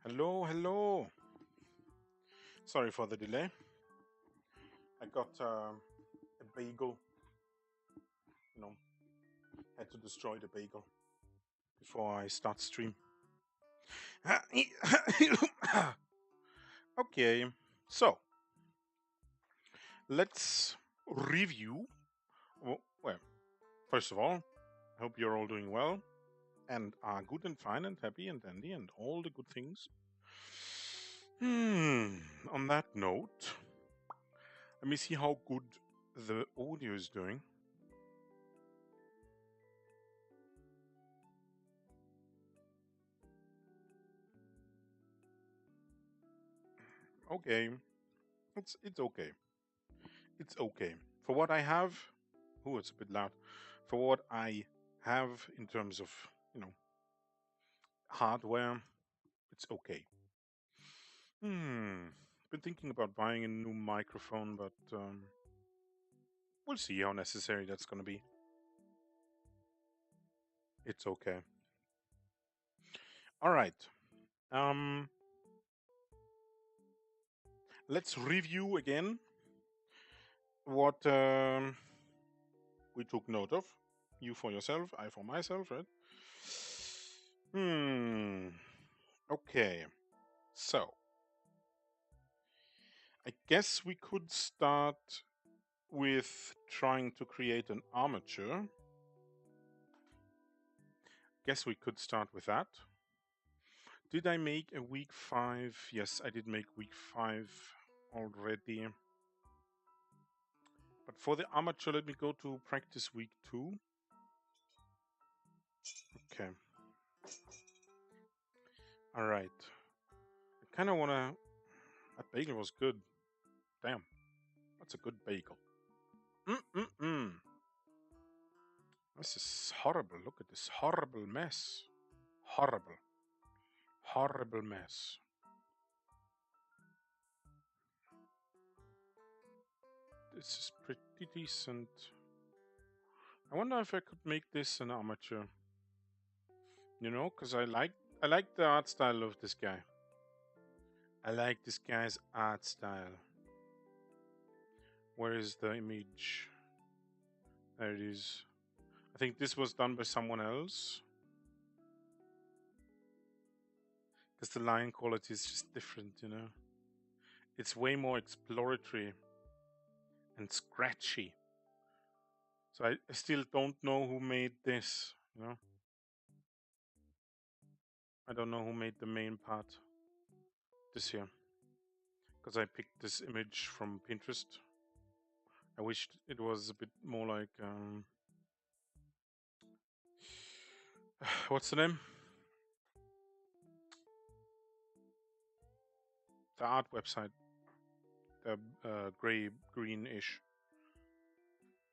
Hello, hello. Sorry for the delay. I got a bagel. You know, had to destroy the bagel before I start stream. Okay, so let's review. Well, first of all, I hope you're all doing well and are good and fine and happy and dandy and all the good things. On that note, let me see how good the audio is doing. Okay, it's okay. It's okay for what I have. Oh, it's a bit loud. For what I have in terms of hardware, it's okay. Been thinking about buying a new microphone, but we'll see how necessary that's gonna be. It's okay. All right. Um, let's review again what we took note of. You for yourself, I for myself, right? Okay. So, I guess we could start with trying to create an armature. Guess we could start with that. Did I make a week 5? Yes, I did make week 5 already. But for the armature, let me go to practice week 2. Okay. All right. I kind of want to... That bagel was good. Damn. That's a good bagel. This is horrible. Look at this horrible mess. Horrible. Horrible mess. This is pretty decent. I wonder if I could make this an armature. You know, because I like the art style of this guy. I like this guy's art style. Where is the image? There it is. I think this was done by someone else. Because the line quality is just different, you know. It's way more exploratory and scratchy. So I still don't know who made this, you know. I don't know who made the main part this here. Because I picked this image from Pinterest. I wished it was a bit more like what's the name? The art website. The greenish.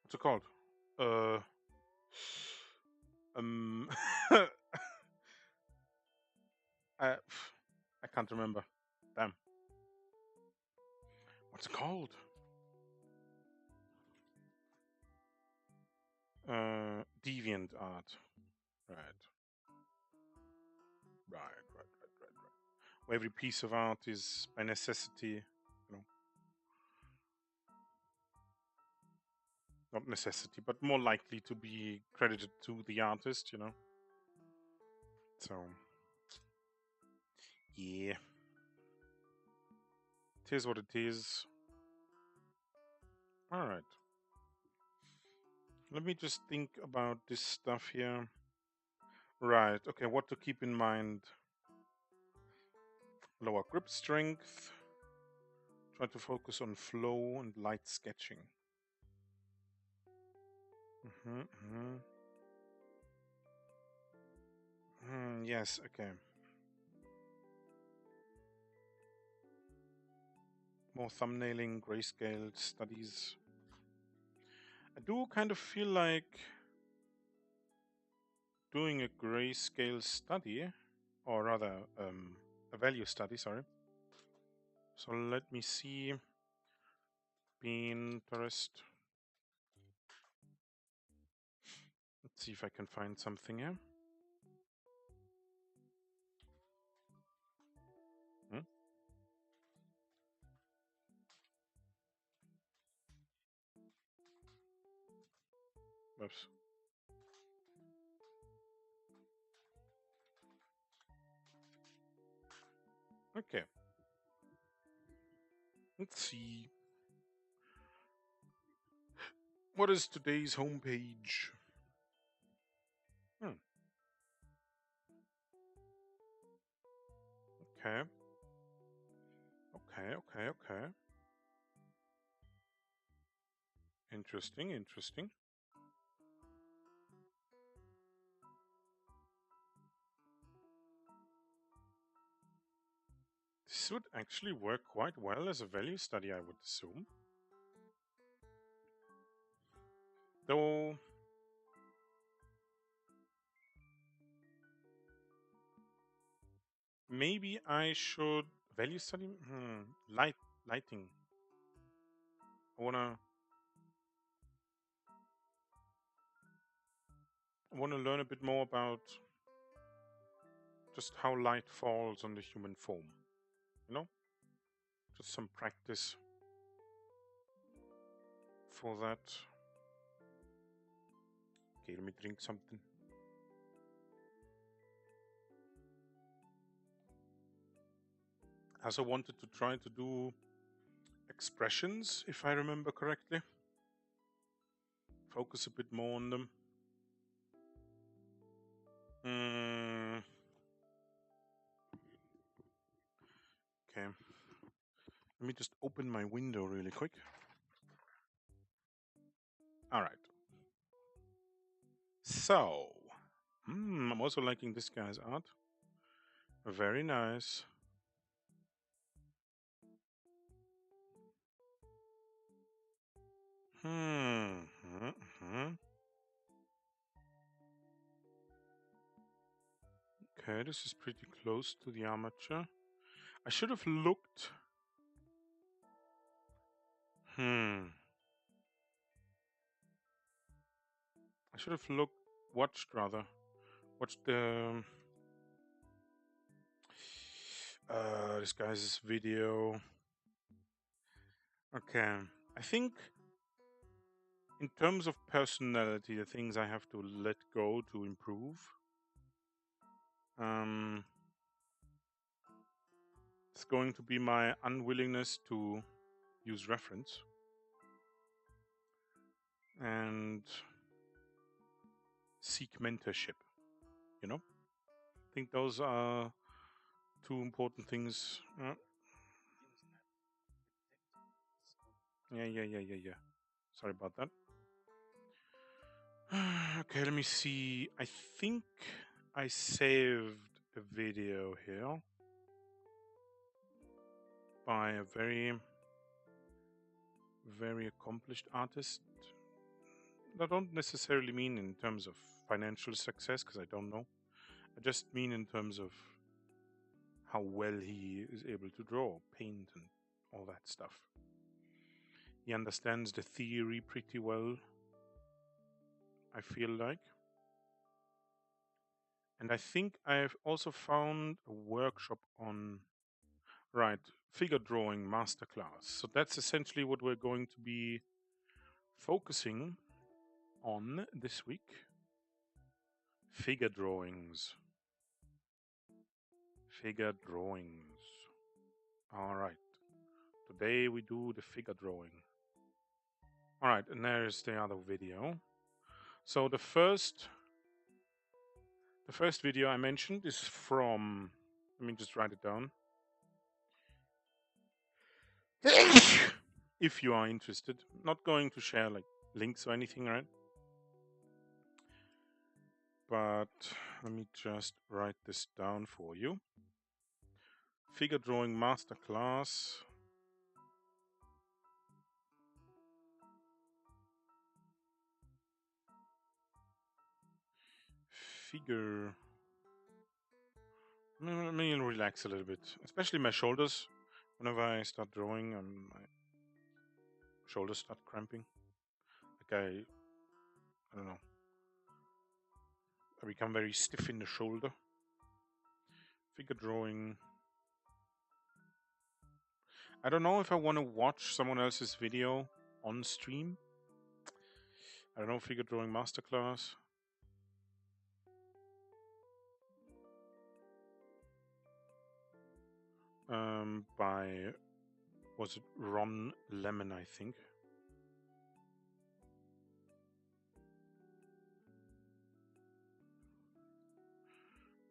What's it called? Um, I can't remember. Damn. What's it called? Deviant art. Right. Where every piece of art is by necessity, you know, not necessity, but more likely to be credited to the artist, you know. So, yeah. It is what it is. All right. Let me just think about this stuff here. Right. Okay. What to keep in mind? Lower grip strength. Try to focus on flow and light sketching. Yes. Okay. More thumbnailing, grayscale studies. I do kind of feel like doing a grayscale study, or rather a value study, sorry. So let me see. Pinterest. Let's see if I can find something here. Whoops. Okay. Let's see. What is today's homepage? Hmm. Okay. Okay. Interesting. This would actually work quite well as a value study, I would assume. Though maybe I should value study lighting. I wanna learn a bit more about just how light falls on the human form. You know? Just some practice for that. Okay, let me drink something. I also wanted to try to do expressions, if I remember correctly. Focus a bit more on them. Okay. Let me just open my window really quick. All right. So, I'm also liking this guy's art. Very nice. Okay, this is pretty close to the armature. I should have looked. I should have watched the this guy's video. Okay, I think in terms of personality, the things I have to let go to improve. It's going to be my unwillingness to use reference and seek mentorship. You know, I think those are two important things. Yeah. Sorry about that. Okay, let me see. I think I saved a video here by a very, very accomplished artist. I don't necessarily mean in terms of financial success, because I don't know. I just mean in terms of how well he is able to draw, paint, and all that stuff. He understands the theory pretty well, I feel like. And I think I've also found a workshop on, figure drawing masterclass. So that's essentially what we're going to be focusing on this week. Figure drawings. All right. Today we do the figure drawing. All right, and there's the other video. So the first video I mentioned is from, let me just write it down. If you are interested, not going to share like links or anything, right? But let me just write this down for you. Figure drawing masterclass. Figure. Let me relax a little bit, especially my shoulders. Whenever I start drawing, my shoulders start cramping. Like I don't know. I become very stiff in the shoulder. Figure drawing. I don't know if I want to watch someone else's video on stream. I don't know, figure drawing masterclass. By, was it Ron Lemon, I think.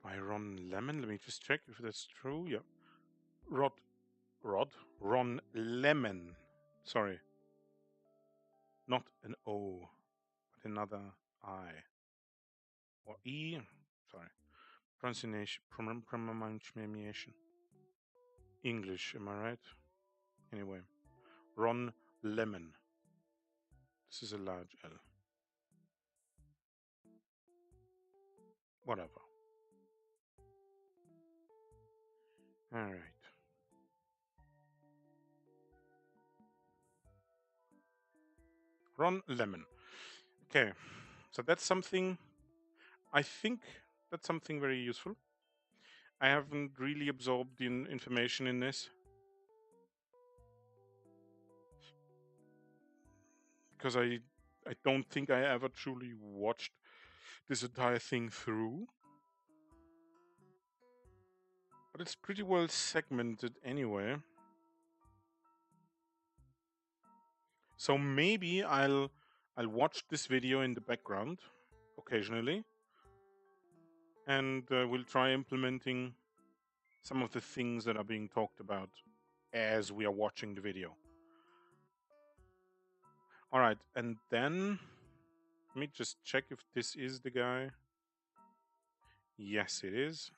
By Ron Lemon, let me just check if that's true. Yeah. Ron Lemon. Sorry. Not an O, but another I. Or E. Sorry. Pronunciation. English, am I right? Anyway. Ron Lemon. This is a large L. Whatever. Alright. Ron Lemon. Okay. So that's something, I think that's something very useful. I haven't really absorbed the information in this, because I don't think I ever truly watched this entire thing through. But it's pretty well segmented anyway. So maybe I'll watch this video in the background occasionally, and we'll try implementing some of the things that are being talked about as we are watching the video. All right, and then let me just check if this is the guy. Yes, it is.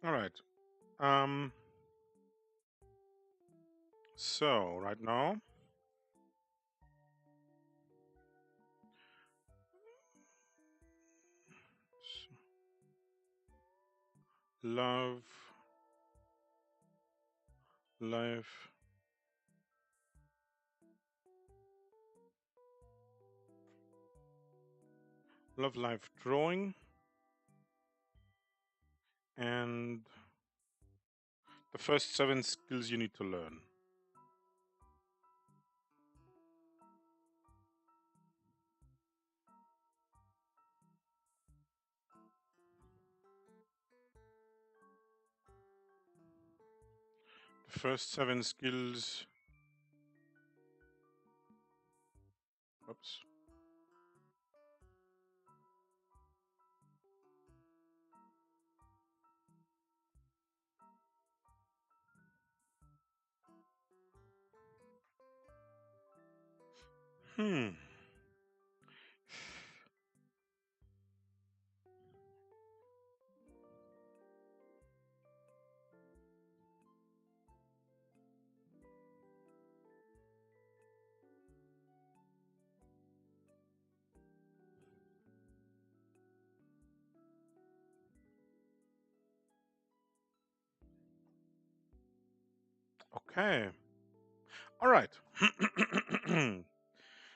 All right. So right now, love, life, life drawing, and the first 7 skills you need to learn. The first 7 skills. Oops. Okay. All right.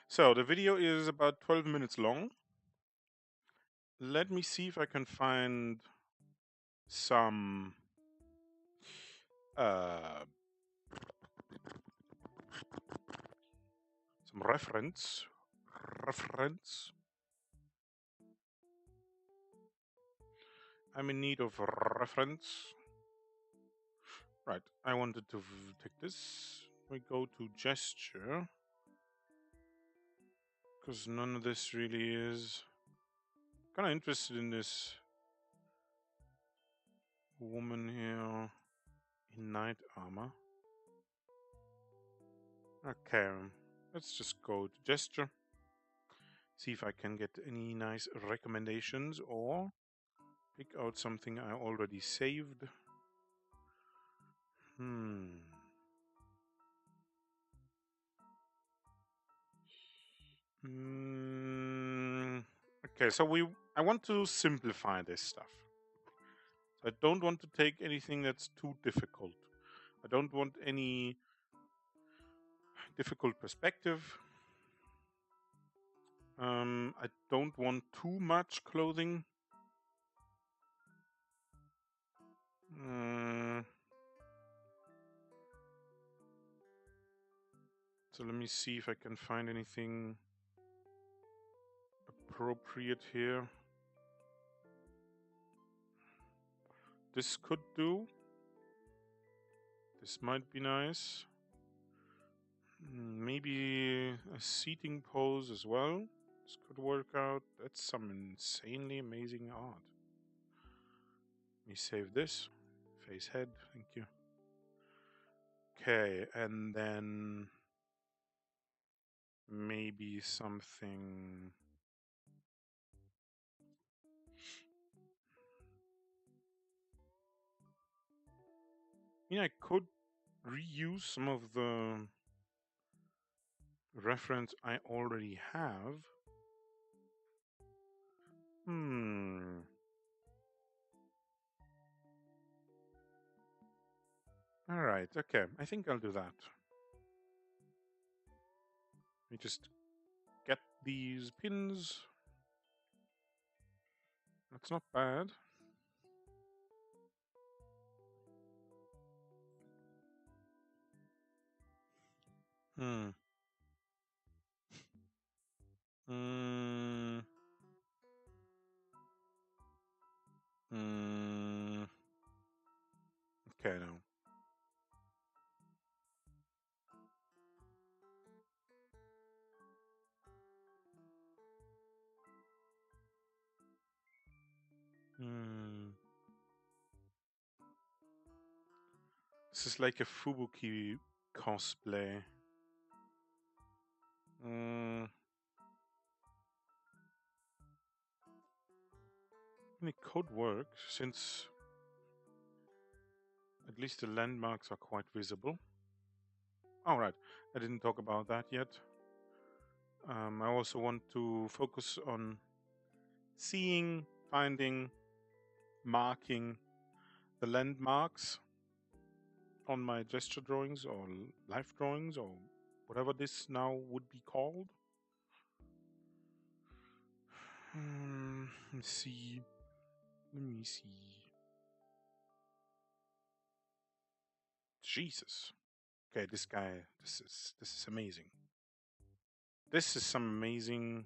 So the video is about 12 minutes long. Let me see if I can find some reference. I'm in need of reference. Right, I wanted to take this. We go to gesture, because none of this really is. Kind of interested in this woman here. knight armor. Okay, let's just go to gesture. See if I can get any nice recommendations or pick out something I already saved. Okay, so I want to simplify this stuff. I don't want to take anything that's too difficult. I don't want any difficult perspective. I don't want too much clothing. So let me see if I can find anything appropriate here. This could do. This might be nice. Maybe a seating pose as well. This could work out. That's some insanely amazing art. Let me save this. Face head, thank you. Okay, and then maybe something. I could reuse some of the reference I already have. Alright, okay. I think I'll do that. Let me just get these pins. That's not bad. Okay, now. This is like a Fubuki cosplay. It could work, since at least the landmarks are quite visible. Alright, I didn't talk about that yet. I also want to focus on seeing, finding, marking the landmarks on my gesture drawings or life drawings or whatever this now would be called. Let me see. Jesus. Okay, this guy, this is amazing. This is some amazing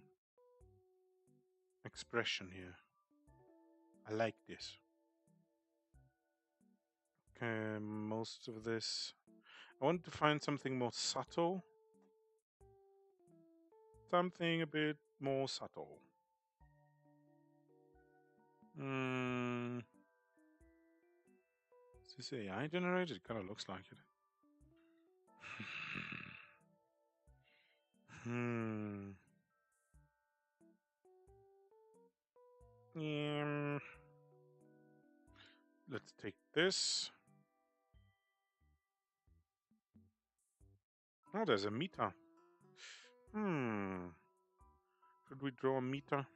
expression here. I like this. Okay, most of this. I want to find something more subtle. Something a bit more subtle. Is this AI generated? It kind of looks like it. Let's take this. Oh, there's a meter. Should we draw a meter?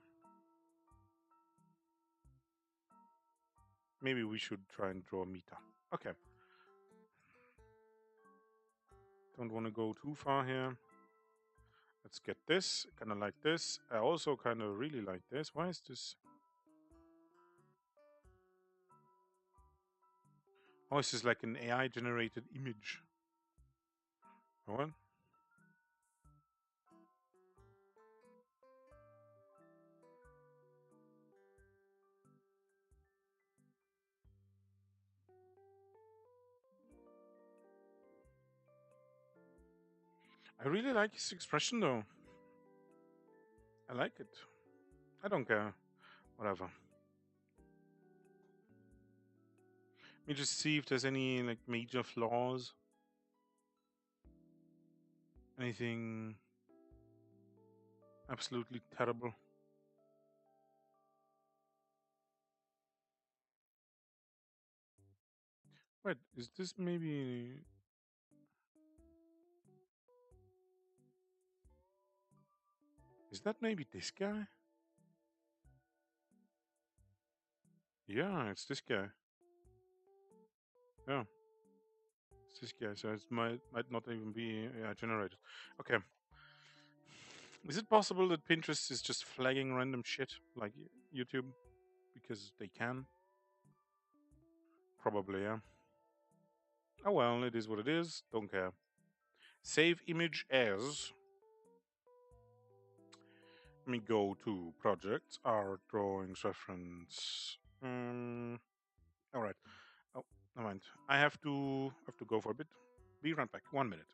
Maybe we should try and draw a meter. Okay. Don't want to go too far here. Let's get this. Kind of like this. I also kind of really like this. Why is this? Oh, this is like an AI generated image. What? I really like his expression though. I like it. I don't care. Whatever. me just see if there's any like major flaws. Anything absolutely terrible. Wait, is this maybe... Is that maybe this guy? Yeah, it's this guy. Yeah, it's this guy. So it might not even be generated. Okay. Is it possible that Pinterest is just flagging random shit like YouTube because they can? Probably, yeah. Oh well, it is what it is. Don't care. Save image as. Let me go to projects, art, drawings, reference. All right. Oh, never mind. I have to go for a bit. Be right back. 1 minute.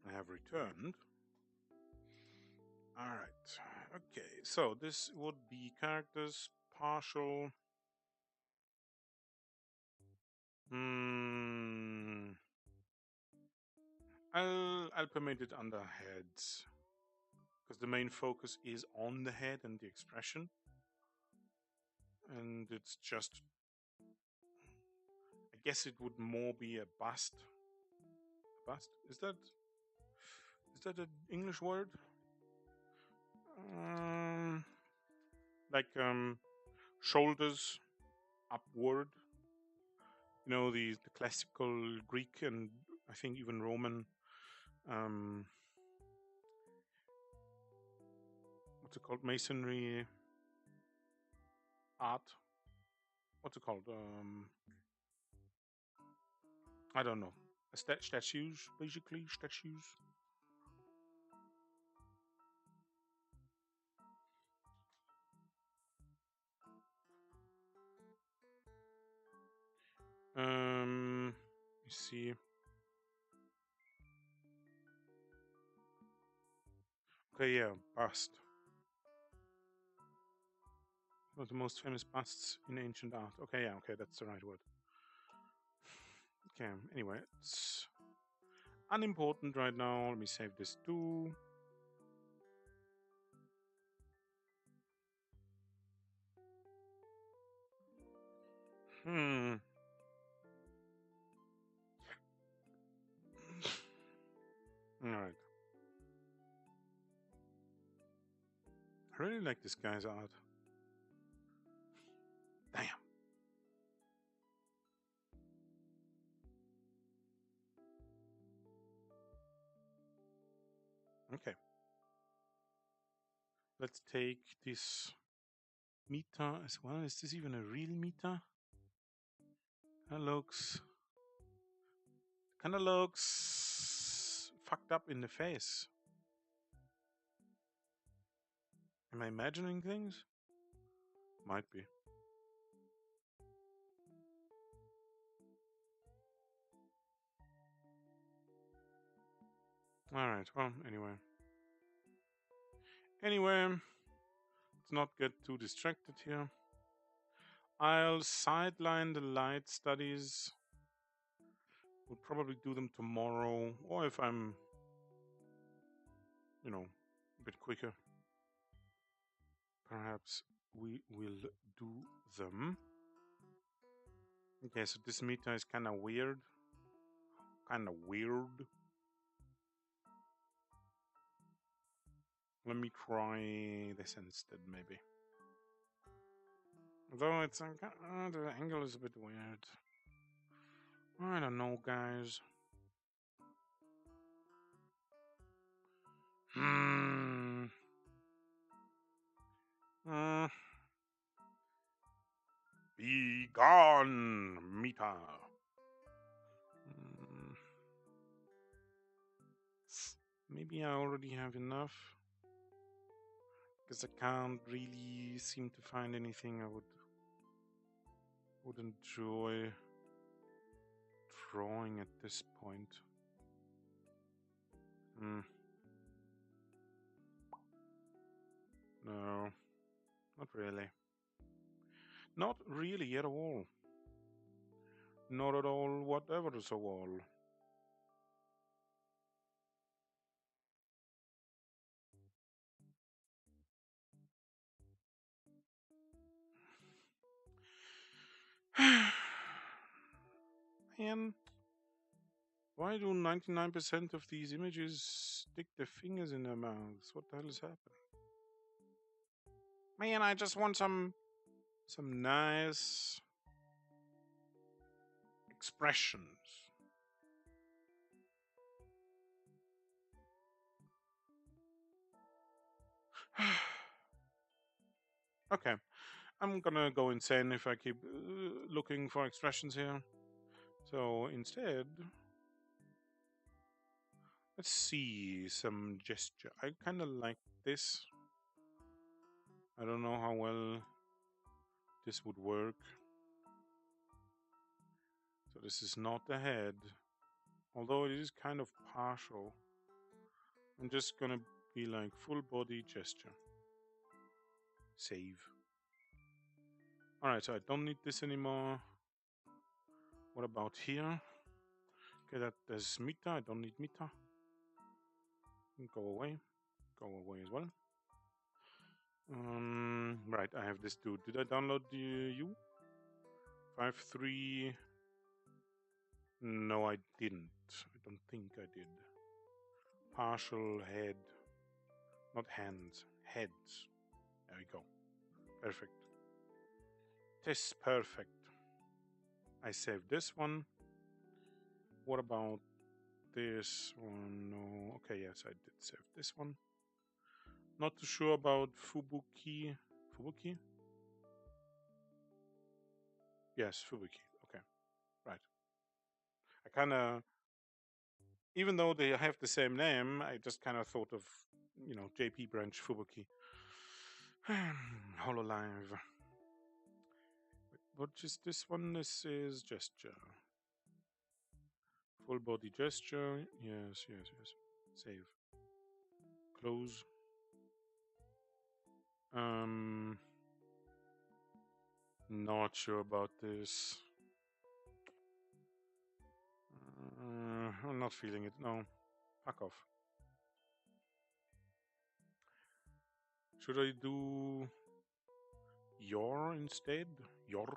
I have returned. All right. Okay. So this would be characters partial. Hmm. I'll permit it under heads because the main focus is on the head and the expression, and it's just. I guess it would more be a bust. Bust? Is that an English word? Um, like shoulders upward. You know the classical Greek and I think even Roman. Um, what's it called? Masonry art. What's it called? I don't know. Statues, basically statues. You see. Okay, yeah, bust. One of the most famous busts in ancient art. Okay, yeah, okay, that's the right word. Okay, anyway, it's unimportant right now. Let me save this too. Hmm. Alright. I really like this guy's art. Damn. Okay. Let's take this meter as well. Is this even a real meter? That looks fucked up in the face. Am I imagining things? Might be. Alright, well, anyway. Anyway, let's not get too distracted here. I'll sideline the light studies. We'll probably do them tomorrow, or if I'm, a bit quicker, perhaps we will do them. Okay, so this meter is kind of weird. Let me try this instead, maybe. Though it's the angle is a bit weird. I don't know, guys. Hmm. Be gone, Mita. Hmm. Maybe I already have enough. Because I can't really seem to find anything I would enjoy drawing at this point. No, not really. Not really at all. Not at all, whatever so all. Man, why do 99% of these images stick their fingers in their mouths? What the hell is happening? Man, I just want some nice expressions. Okay, I'm gonna go insane if I keep looking for expressions here. So instead, let's see some gesture. I kind of like this. I don't know how well this would work. So this is not the head, although it is kind of partial. I'm just gonna be like full body gesture. Save. Alright, so I don't need this anymore. What about here? Okay, there's Mita. I don't need Mita. Go away. Go away as well. Right, I have this dude. Did I download you? 5.3. No, I didn't. I don't think I did. Partial head. Not hands. Heads. There we go. Perfect. This perfect. I saved this one. What about this one? No. Okay, yes, I did save this one. Not too sure about Fubuki. Fubuki? Yes, Fubuki. Okay, right. I kind of, even though they have the same name, I just kind of thought of, JP Branch Fubuki. Hololive. What is this one? This is gesture. Full body gesture. Yes. Save. Close. Not sure about this. I'm not feeling it. No. Fuck off. Should I do your instead? Your.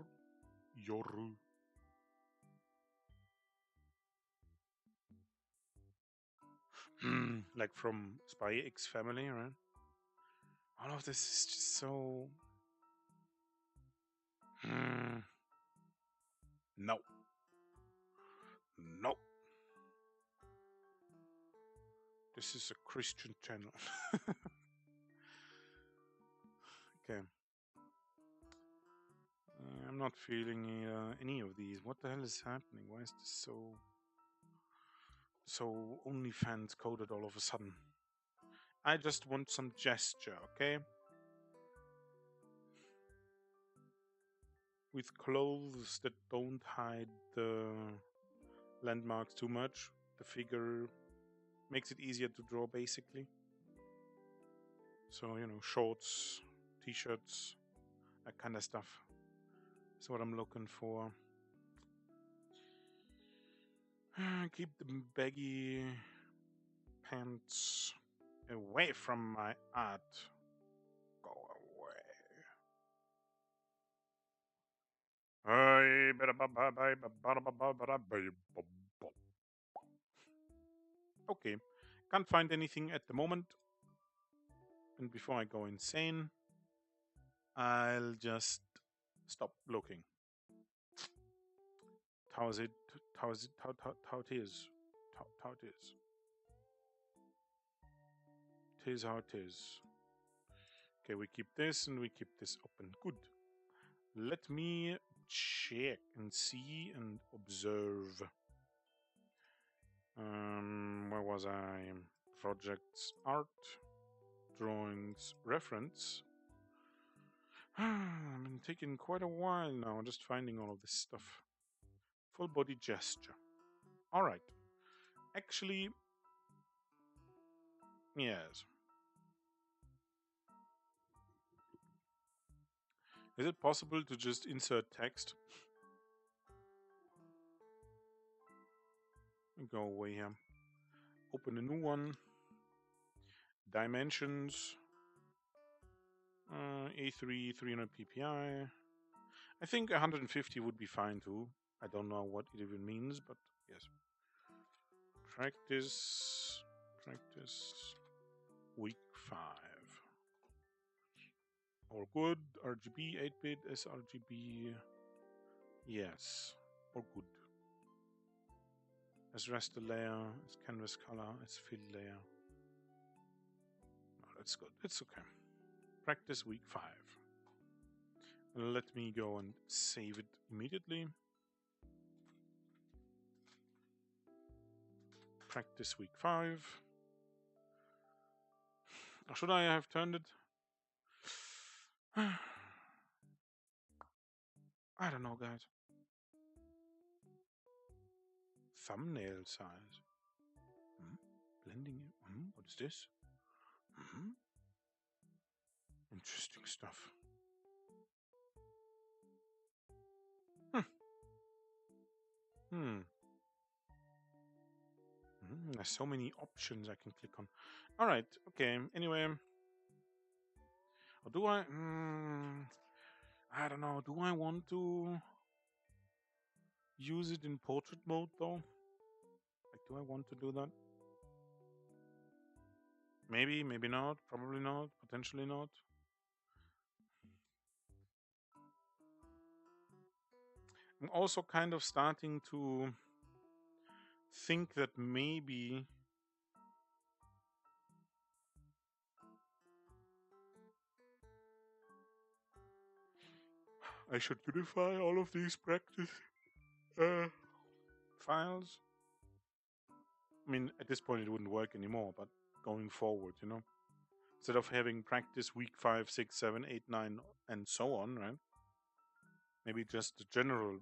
Like from Spy X Family, right? All of this is just so. No. No. This is a Christian channel. Okay. I'm not feeling any of these. What the hell is happening? Why is this so OnlyFans coded all of a sudden? I just want some gesture, okay? With clothes that don't hide the landmarks too much. The figure makes it easier to draw, basically. So, shorts, t-shirts, that kind of stuff. That's what I'm looking for. Keep the baggy pants away from my art. Go away. Okay, can't find anything at the moment. and before I go insane, I'll just stop looking. How is it? How is it? How it is? How it is? Tis how it is. Okay, we keep this and we keep this open. Good. Let me check and see and observe. Where was I? Projects, art, drawings, reference. I've been taking quite a while now, just finding all of this stuff. Full body gesture. All right. Actually, yes. Is it possible to just insert text? Go away here. Open a new one. Dimensions. A3 300 ppi. I think 150 would be fine too. I don't know what it even means, but yes. Practice week 5. All good. RGB 8-bit sRGB. Yes, all good. As raster layer, as canvas color, as fill layer. No, that's good. It's okay. Practice week 5. Let me go and save it immediately. Practice week 5. Or should I have turned it? I don't know, guys. Thumbnail size. Blending. What is this? Interesting stuff. There's so many options I can click on. All right. Okay. Anyway. Or do I? I don't know. Do I want to use it in portrait mode though? Like, do I want to do that? Maybe, maybe not. Probably not. Potentially not. I'm also kind of starting to think that maybe I should unify all of these practice files. I mean, at this point it wouldn't work anymore, but going forward, you know, instead of having practice week 5, 6, 7, 8, 9, and so on, right? Maybe just a general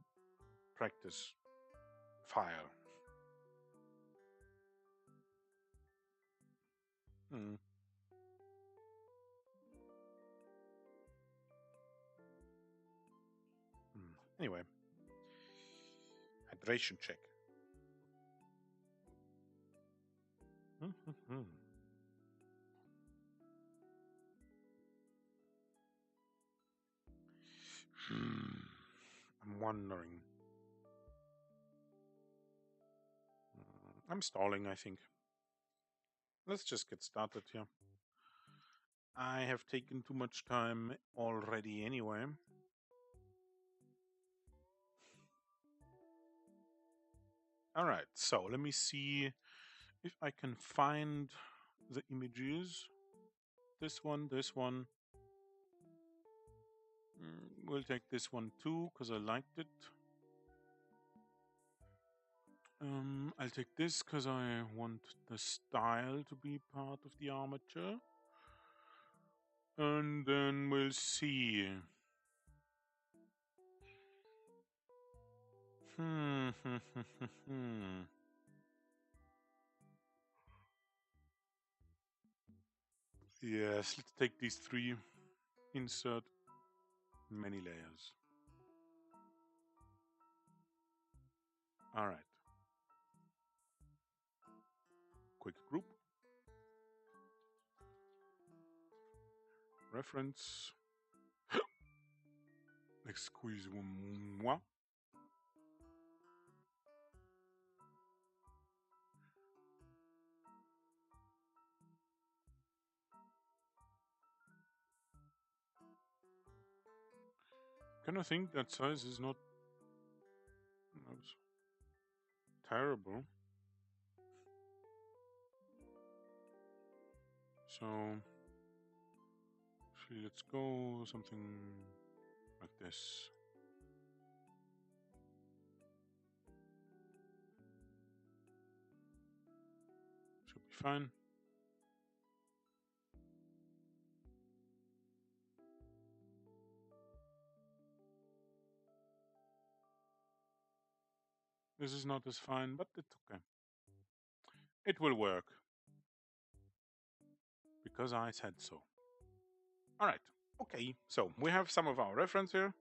practice file. Anyway, hydration check. I'm wondering. I'm stalling, I think. Let's just get started here. I have taken too much time already anyway. All right, so let me see if I can find the images. This one, this one. We'll take this one too, because I liked it. I'll take this because I want the style to be part of the armature. And then we'll see. Yes, let's take these 3. Insert many layers. All right. Quick group. Reference. Excusez-moi. Kind of think that size is not terrible. So actually, let's go something like this. Should be fine. This is not as fine, but it's okay. It will work. Because I said so. Alright, okay, so we have some of our reference here.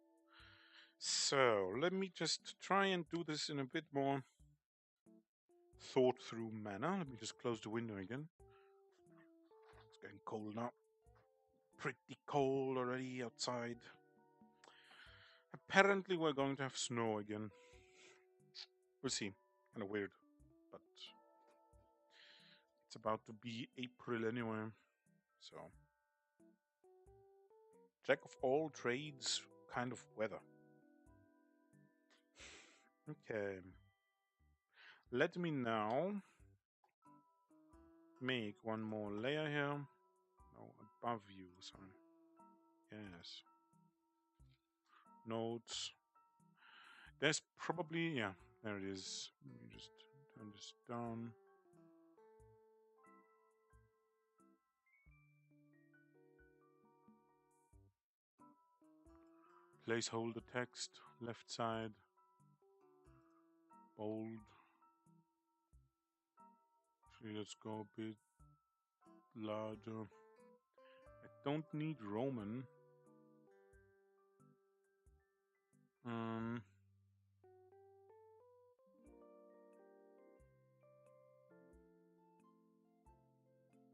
So let me just try and do this in a bit more thought through manner. Let me just close the window again. It's getting cold now. Pretty cold already outside. Apparently we're going to have snow again. We'll see. Kind of weird, but it's about to be April anyway. So jack of all trades kind of weather. Okay. Let me now make one more layer here. No, above you, sorry. Yes. Nodes. There's probably, yeah, there it is. Let me just turn this down. Placeholder text, left side. Bold. Actually, let's go a bit larger. I don't need Roman.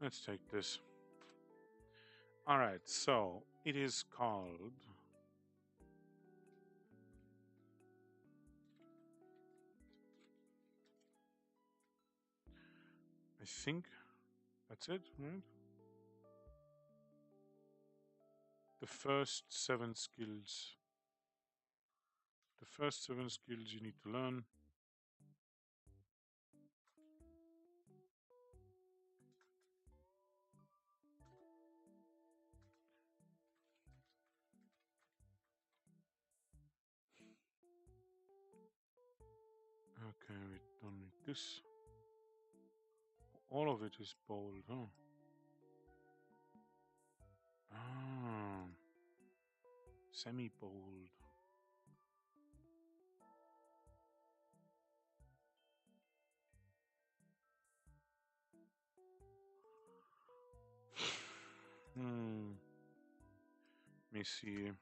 Let's take this. Alright, so it is called I think that's it, right? The first 7 skills. The first 7 skills you need to learn. Okay, we don't need this. All of it is bold, huh? Ah, semi-bold. Let me see.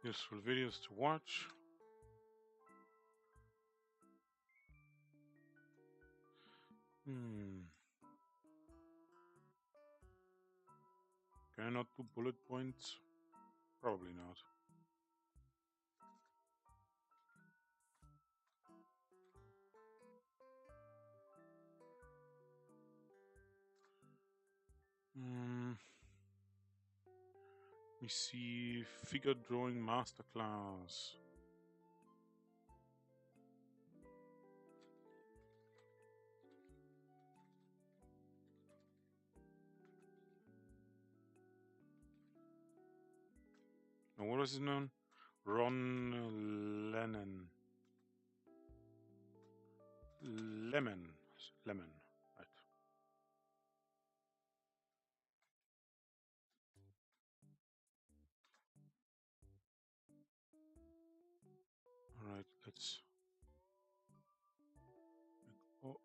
Useful videos to watch. Can I not do bullet points? Probably not. Let me see. Figure drawing masterclass. Now, what was his name? Ron Lennon. Lemon. Lemon. Right. Alright, let's... Oh.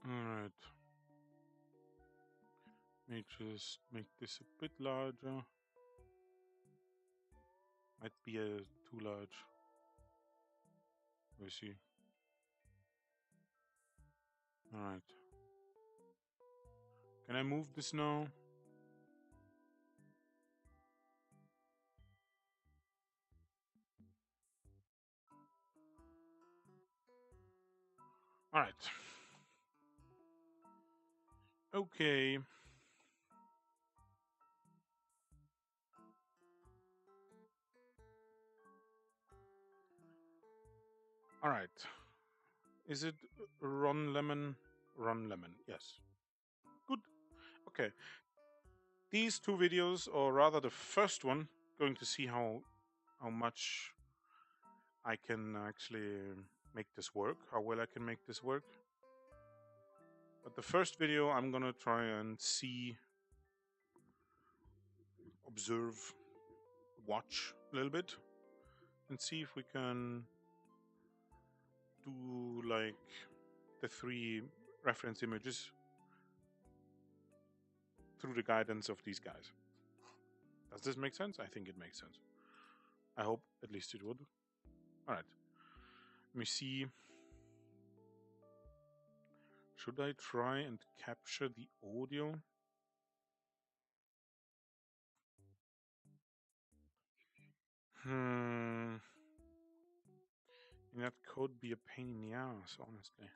Alright. Let me just make this a bit larger. Might be too large. We see. Alright. Can I move this now? Alright. Okay. Alright. Is it Ron Lemon? Ron Lemon, yes. Good. Okay. These two videos, or rather the first one, going to see how much I can actually make this work, how well I can make this work. But the first video, I'm gonna try and see, observe, watch a little bit, and see if we can do like the 3 reference images through the guidance of these guys. Does this make sense? I think it makes sense. I hope at least it would. Alright. Let me see. Should I try and capture the audio? That could be a pain in the ass, honestly.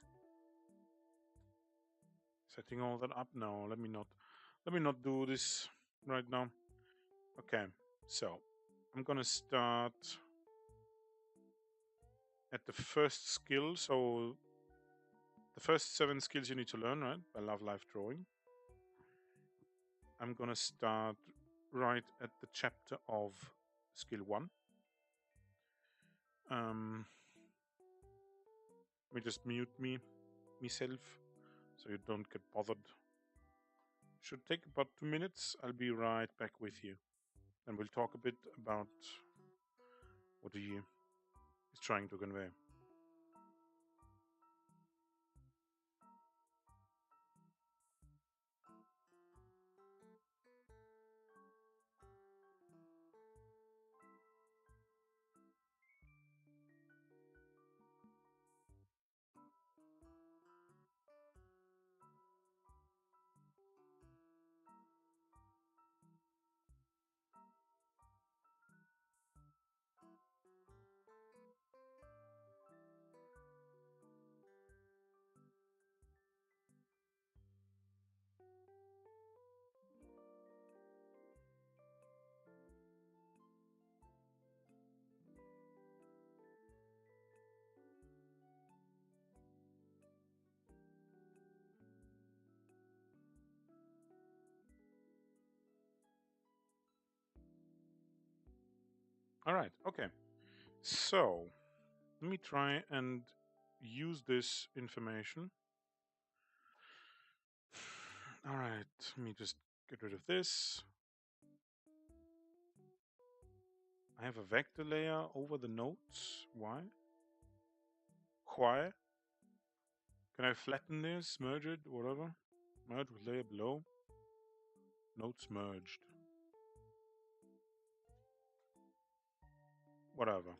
Setting all that up now. Let me not do this right now. Okay, so I'm gonna start at the first skill. So the first 7 skills you need to learn, right? I love life drawing. I'm gonna start right at the chapter of skill 1. Let me just mute myself so you don't get bothered. Should take about 2 minutes. I'll be right back with you, and we'll talk a bit about what he is trying to convey. All right, okay. So let me try and use this information. All right, let me just get rid of this. I have a vector layer over the nodes. Why? Why? Can I flatten this, merge it, whatever? Merge with layer below. Nodes merged. Whatever.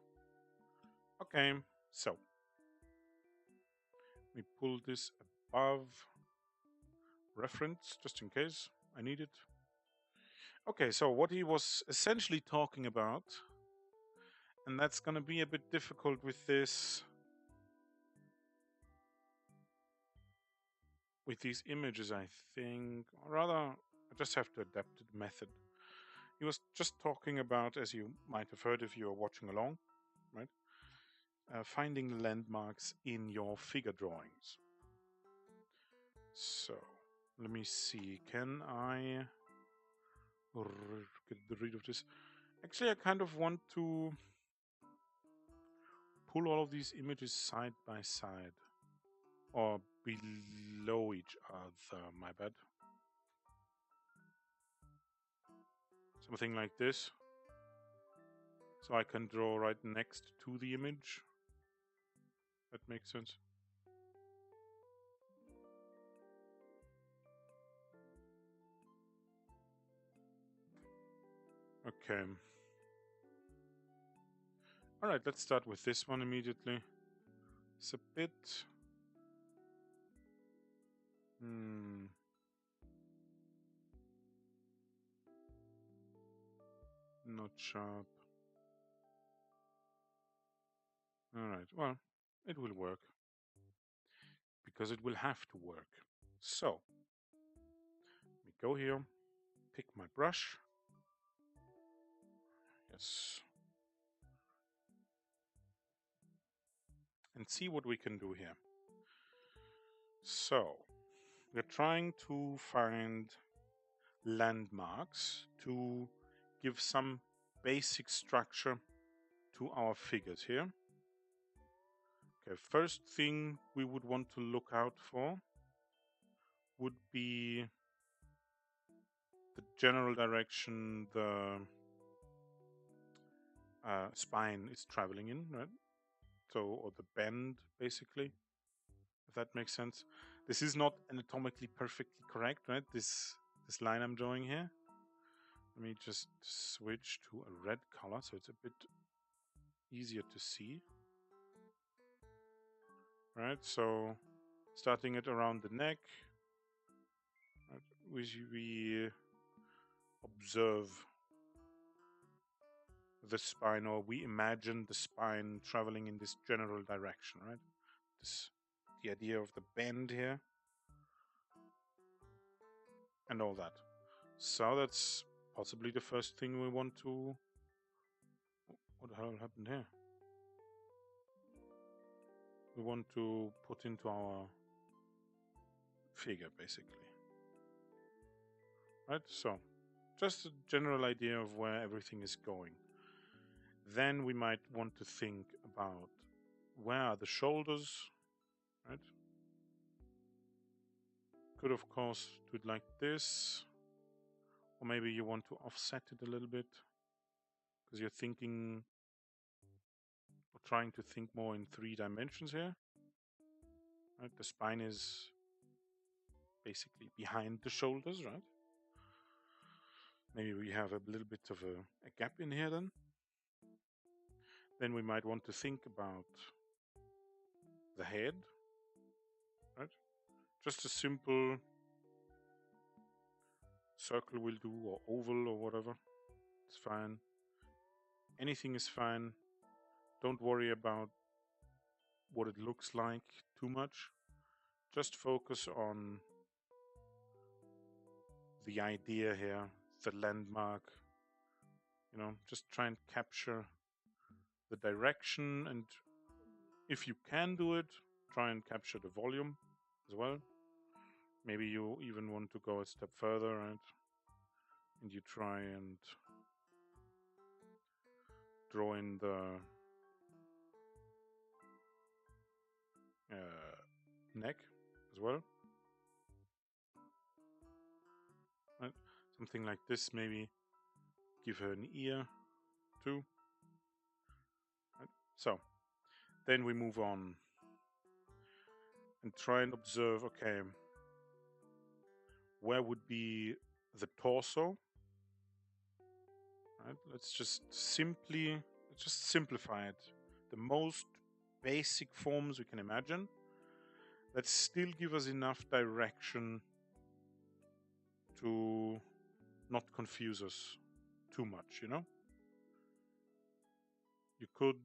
Okay, so let me pull this above reference just in case I need it. Okay, so what he was essentially talking about, and that's going to be a bit difficult with this, with these images, I think, or rather, I just have to adapt the method. He was just talking about, as you might have heard if you are watching along, right? Finding landmarks in your figure drawings. So, let me see, can I get rid of this? Actually, I kind of want to pull all of these images side by side, or below each other, my bad. Something like this. So I can draw right next to the image. That makes sense. Okay. Alright, let's start with this one immediately. It's a bit... not sharp. Alright, well, it will work. Because it will have to work. So, we go here, pick my brush. Yes. And see what we can do here. So, we're trying to find landmarks to give some basic structure to our figures here. Okay, first thing we would want to look out for would be the general direction the spine is traveling in, right? So, or the bend, basically, if that makes sense. This is not anatomically perfectly correct, right? This line I'm drawing here. Let me just switch to a red color so it's a bit easier to see. Right, so starting it around the neck, right, we observe the spine, or we imagine the spine traveling in this general direction, right? The idea of the bend here and all that. So that's possibly the first thing we want to... What the hell happened here? We want to put into our figure, basically. Right, so just a general idea of where everything is going. Then we might want to think about where are the shoulders, right? Could of course do it like this, or maybe you want to offset it a little bit because you're thinking or trying to think more in 3 dimensions here. Right? The spine is basically behind the shoulders, right? Maybe we have a little bit of a gap in here then. Then we might want to think about the head, right? Just a simple circle will do, or oval or whatever. It's fine. Anything is fine. Don't worry about what it looks like too much. Just focus on the idea here, the landmark. You know, just try and capture the direction, and if you can do it, try and capture the volume as well. Maybe you even want to go a step further, right? And you try and draw in the neck as well. Right? Something like this, maybe give her an ear too. Right? So then we move on and try and observe, okay, where would be the torso? Right? Let's just simplify it. The most basic forms we can imagine that still give us enough direction to not confuse us too much, you know? You could,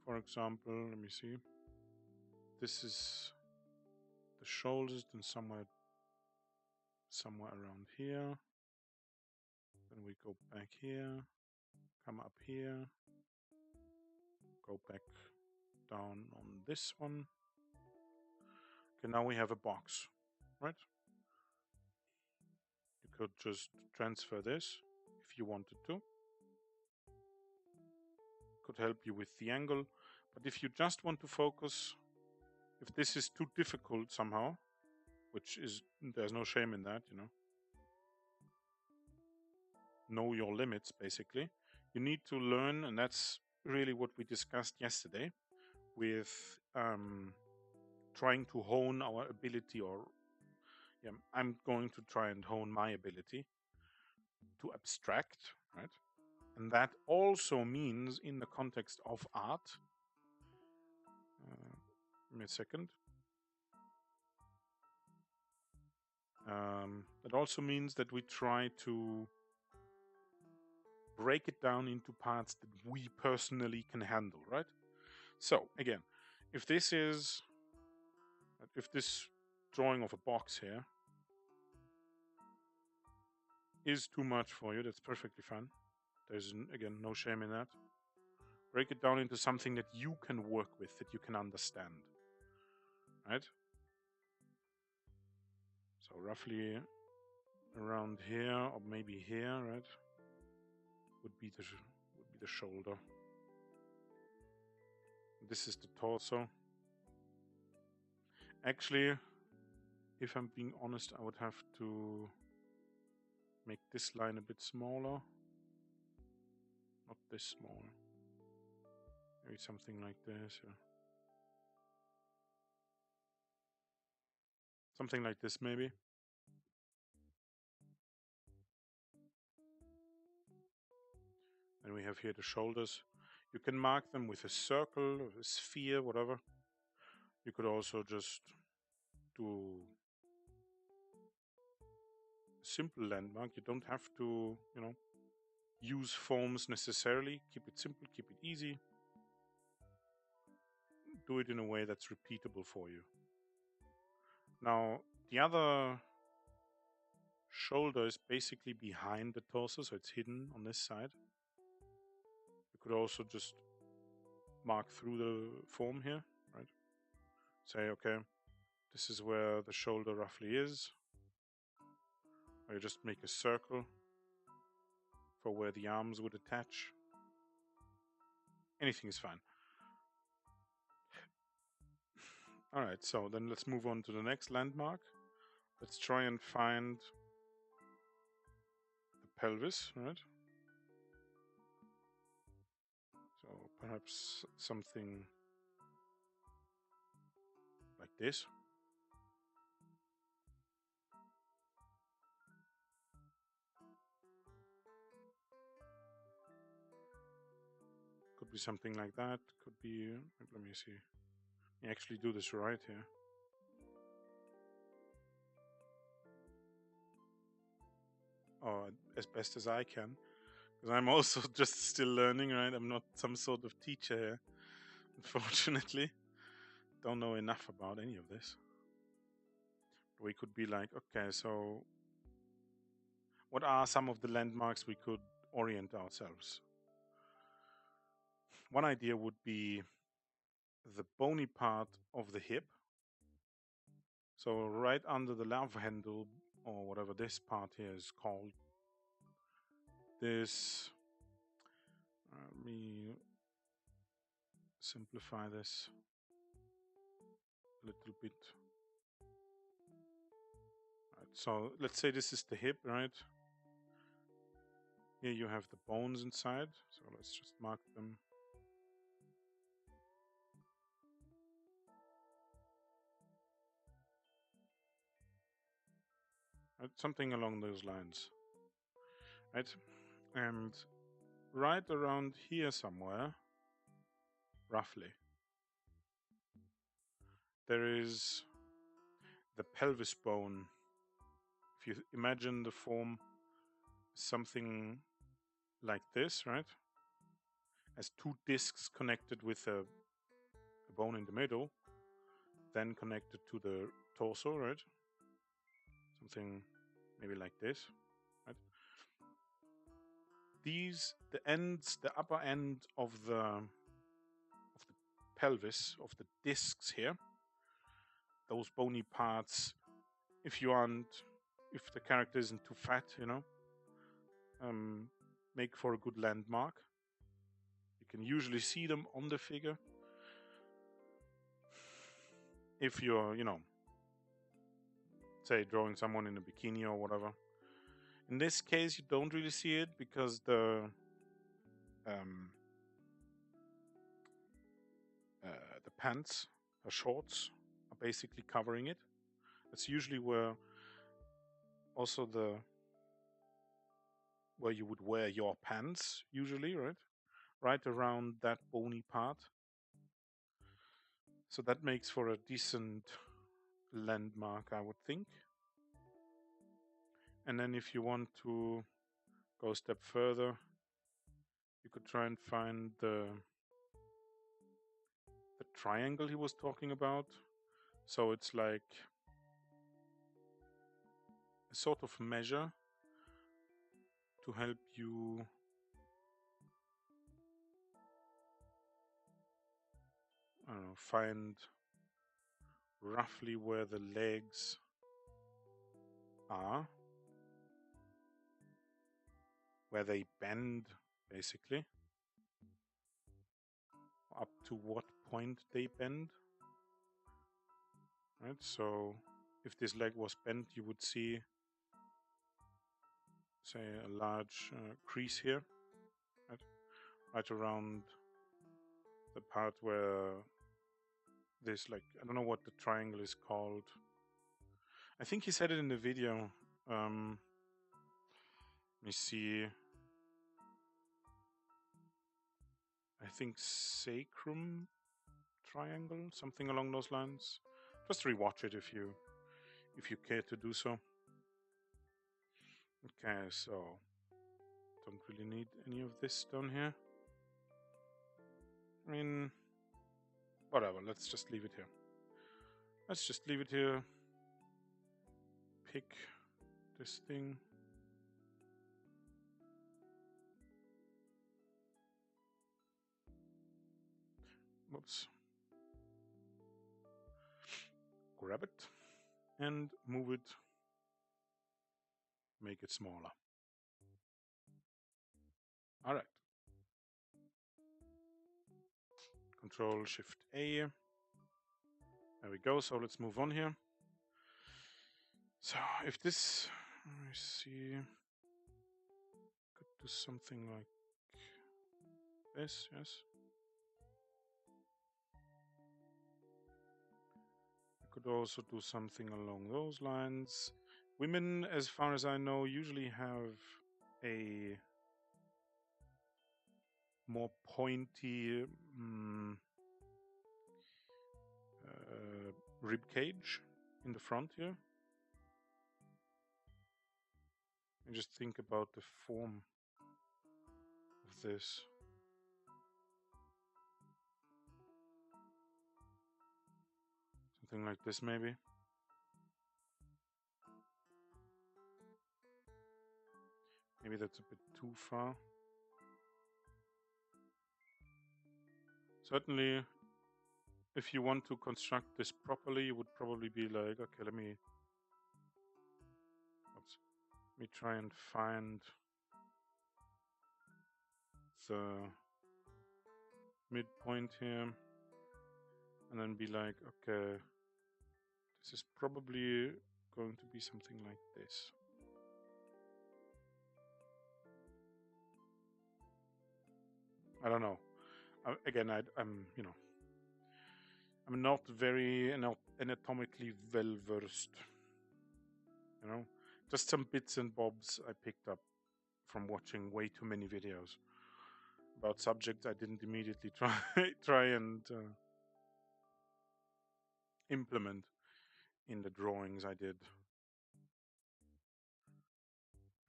for example, let me see. This is the shoulders, then somewhere around here. Then we go back here, come up here, go back down on this one. Okay, now we have a box, right? You could just transfer this if you wanted to. Could help you with the angle, but if you just want to focus, if this is too difficult somehow, which is, there's no shame in that, you know your limits, basically. You need to learn, and that's really what we discussed yesterday with trying to hone our ability, or I'm going to try and hone my ability to abstract, right? And that also means, in the context of art, Give me a second. It also means that we try to break it down into parts that we personally can handle, right? So again, if this drawing of a box here is too much for you, that's perfectly fine. There's again no shame in that. Break it down into something that you can work with, that you can understand, right? So roughly around here, or maybe here, right? Would be the shoulder. This is the torso. Actually, if I'm being honest, I would have to make this line a bit smaller. Not this small. Maybe something like this. Yeah. Something like this, maybe. And we have here the shoulders. You can mark them with a circle, or a sphere, whatever. You could also just do a simple landmark. You don't have to, use forms necessarily. Keep it simple, keep it easy. Do it in a way that's repeatable for you. Now, the other shoulder is basically behind the torso, so it's hidden on this side. You could also just mark through the form here, right? Say, okay, this is where the shoulder roughly is. Or you just make a circle for where the arms would attach. Anything is fine. Alright, so then let's move on to the next landmark. Let's try and find the pelvis, right? So perhaps something like this. Could be something like that. Could be, let me see. You actually do this right here. Or as best as I can. Because I'm also just still learning, right? I'm not some sort of teacher here, unfortunately. Don't know enough about any of this. We could be like, okay, so what are some of the landmarks we could orient ourselves? One idea would be the bony part of the hip. So right under the love handle, or whatever this part here is called, this, let me simplify this a little bit. Right, so let's say this is the hip, right? Here you have the bones inside, so let's just mark them. Right, something along those lines, right? And right around here somewhere, roughly, there is the pelvis bone. If you imagine the form something like this, right? As two discs connected with a bone in the middle, then connected to the torso, right? Something maybe like this, right? The upper end of the pelvis, of the discs here, those bony parts, if the character isn't too fat, make for a good landmark. You can usually see them on the figure. If you're, say drawing someone in a bikini or whatever. In this case, you don't really see it because the pants or shorts are basically covering it. That's usually where also where you would wear your pants usually, right? Right around that bony part. So that makes for a decent landmark, I would think. And then if you want to go a step further, you could try and find the triangle he was talking about. So it's like a sort of measure to help you find roughly where the legs are, where they bend, basically, up to what point they bend. Right, so if this leg was bent, you would see, say, a large crease here, right around the part where this, like, I don't know what the triangle is called. I think he said it in the video. Let me see. I think sacrum triangle, something along those lines. Just rewatch it if you care to do so. Okay, so don't really need any of this down here. I mean, whatever, let's just leave it here. Let's just leave it here. Pick this thing. Whoops. Grab it and move it. Make it smaller. All right. Control Shift A. There we go. So let's move on here. So if this, let me see, could do something like this, yes. I could also do something along those lines. Women, as far as I know, usually have a more pointy rib cage in the front here. And just think about the form of this. Something like this, maybe. Maybe that's a bit too far. Certainly, if you want to construct this properly, you would probably be like, okay, let me try and find the midpoint here, and then be like, okay, this is probably going to be something like this. I don't know. Again, I'm not very anatomically well versed. Just some bits and bobs I picked up from watching way too many videos about subjects I didn't immediately try and implement in the drawings I did.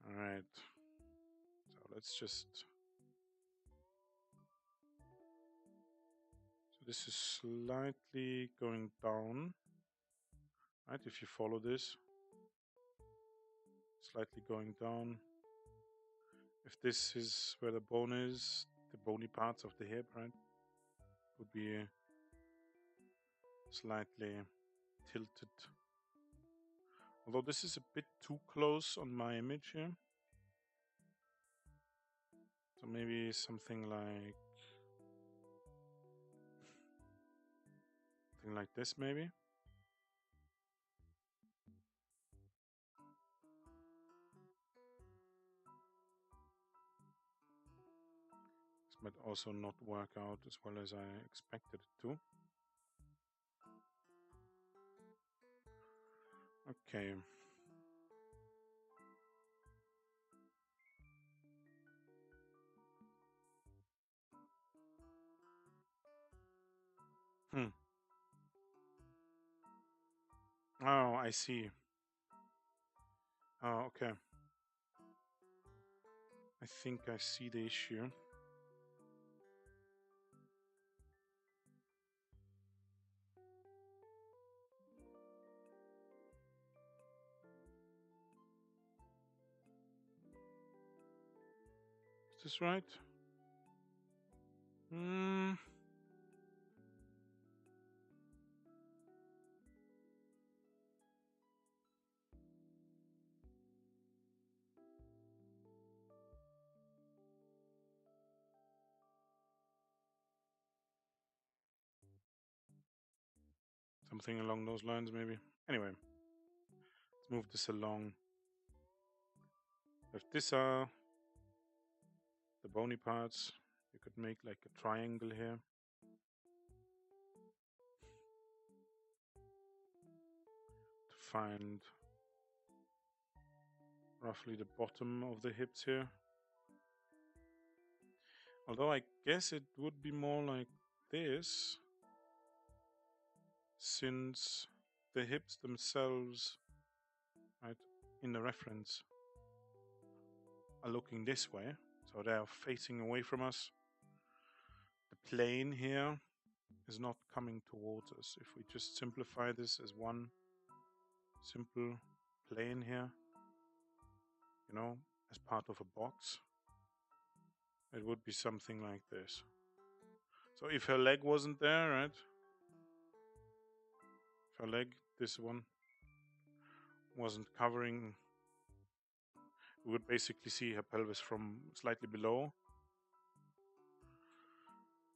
All right. So let's just. So this is slightly going down. Right, if you follow this, slightly going down. If this is where the bone is, the bony parts of the hip, right, would be slightly tilted. Although this is a bit too close on my image here. So maybe something like this, maybe. This might also not work out as well as I expected it to. Okay. Oh, I see. Oh, okay. I think I see the issue. Is this right? Hmm. Something along those lines, maybe. Anyway, let's move this along. If these are the bony parts, you could make like a triangle here. To find roughly the bottom of the hips here. Although I guess it would be more like this, since the hips themselves, right, in the reference, are looking this way. So they are facing away from us. The plane here is not coming towards us. If we just simplify this as one simple plane here, you know, as part of a box, it would be something like this. So if her leg wasn't there, right? If her leg, this one, wasn't covering, we would basically see her pelvis from slightly below.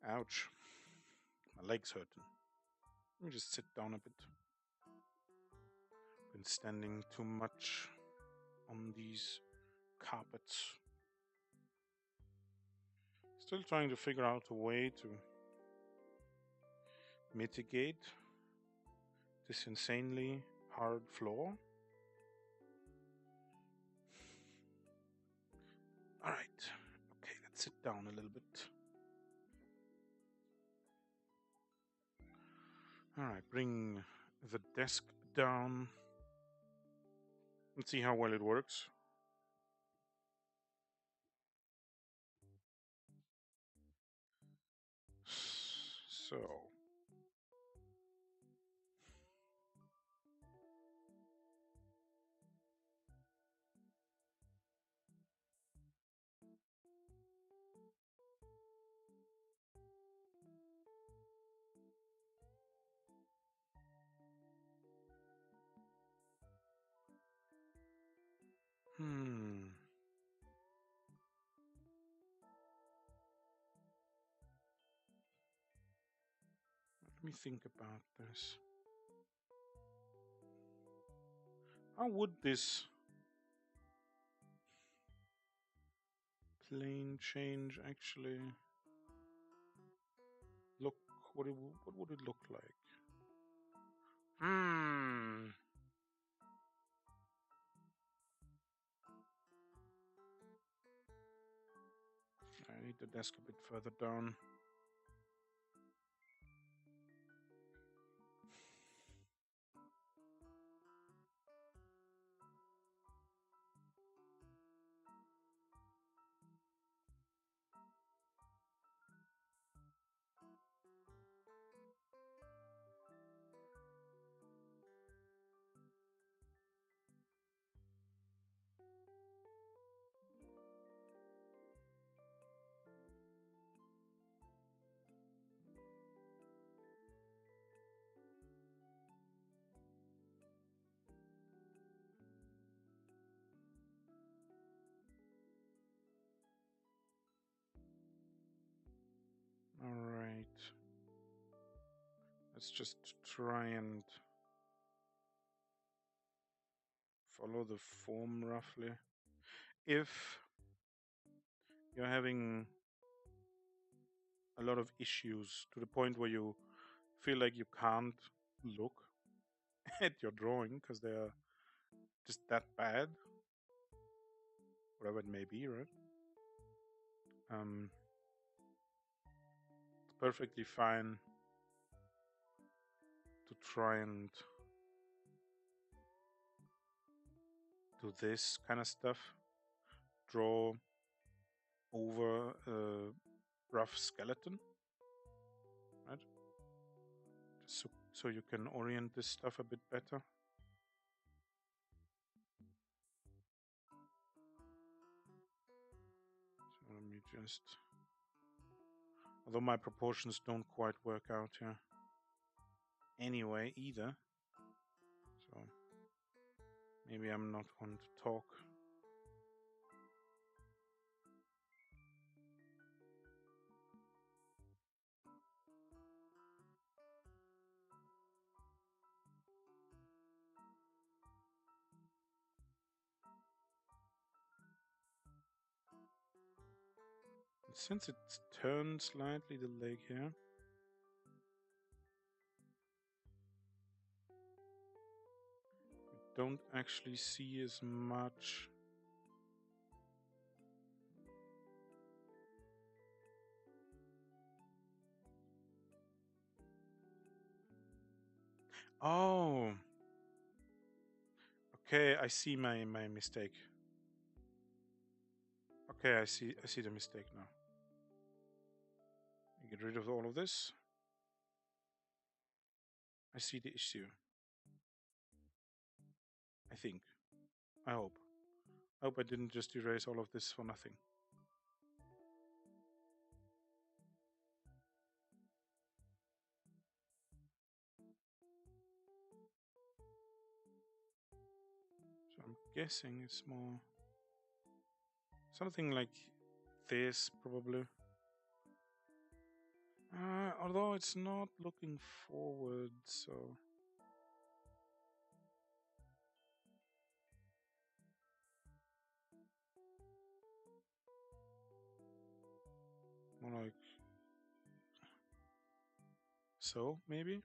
Ouch. My leg's hurting. Let me just sit down a bit. Been standing too much on these carpets. Still trying to figure out a way to mitigate this insanely hard floor. Alright, okay, let's sit down a little bit. Alright, bring the desk down. Let's see how well it works. So, let me think about this. How would this plane change actually look? What would it look like? I need the desk a bit further down. All right. Let's just try and follow the form roughly. If you're having a lot of issues to the point where you feel like you can't look at your drawing because they are just that bad, whatever it may be, right? It's perfectly fine to try and do this kind of stuff. Draw over a rough skeleton, right? Just so you can orient this stuff a bit better. So let me just... Although my proportions don't quite work out here anyway either. So maybe I'm not one to talk. Since it's turned slightly, the leg here, you don't actually see as much. Oh, okay, I see my mistake. Okay, I see the mistake now. Get rid of all of this. I see the issue. I think. I hope. I hope I didn't just erase all of this for nothing. So I'm guessing it's more something like this, probably. Although it's not looking forward, so... More like... So, maybe?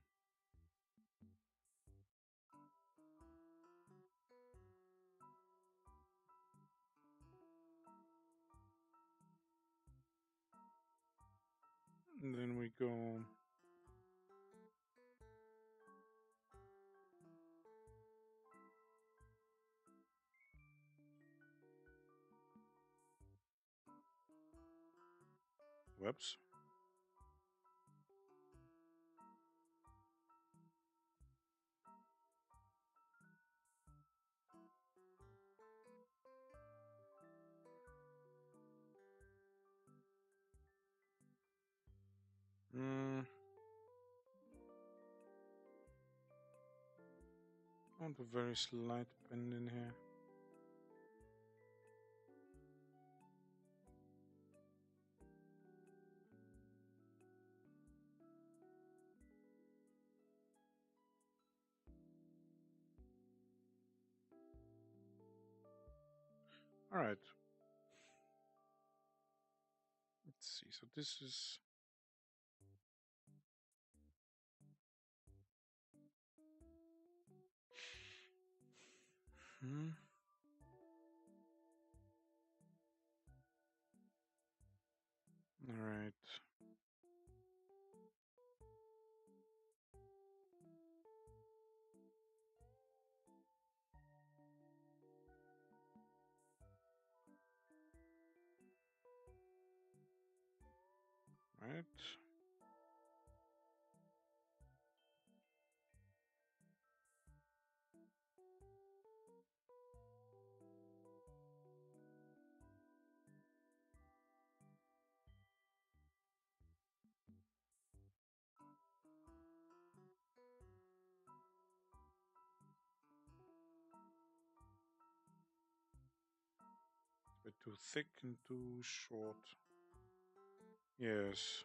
And then we go... Whoops. I want a very slight bend in here. All right. Let's see. So this is... All right. Right. A bit too thick and too short. Yes.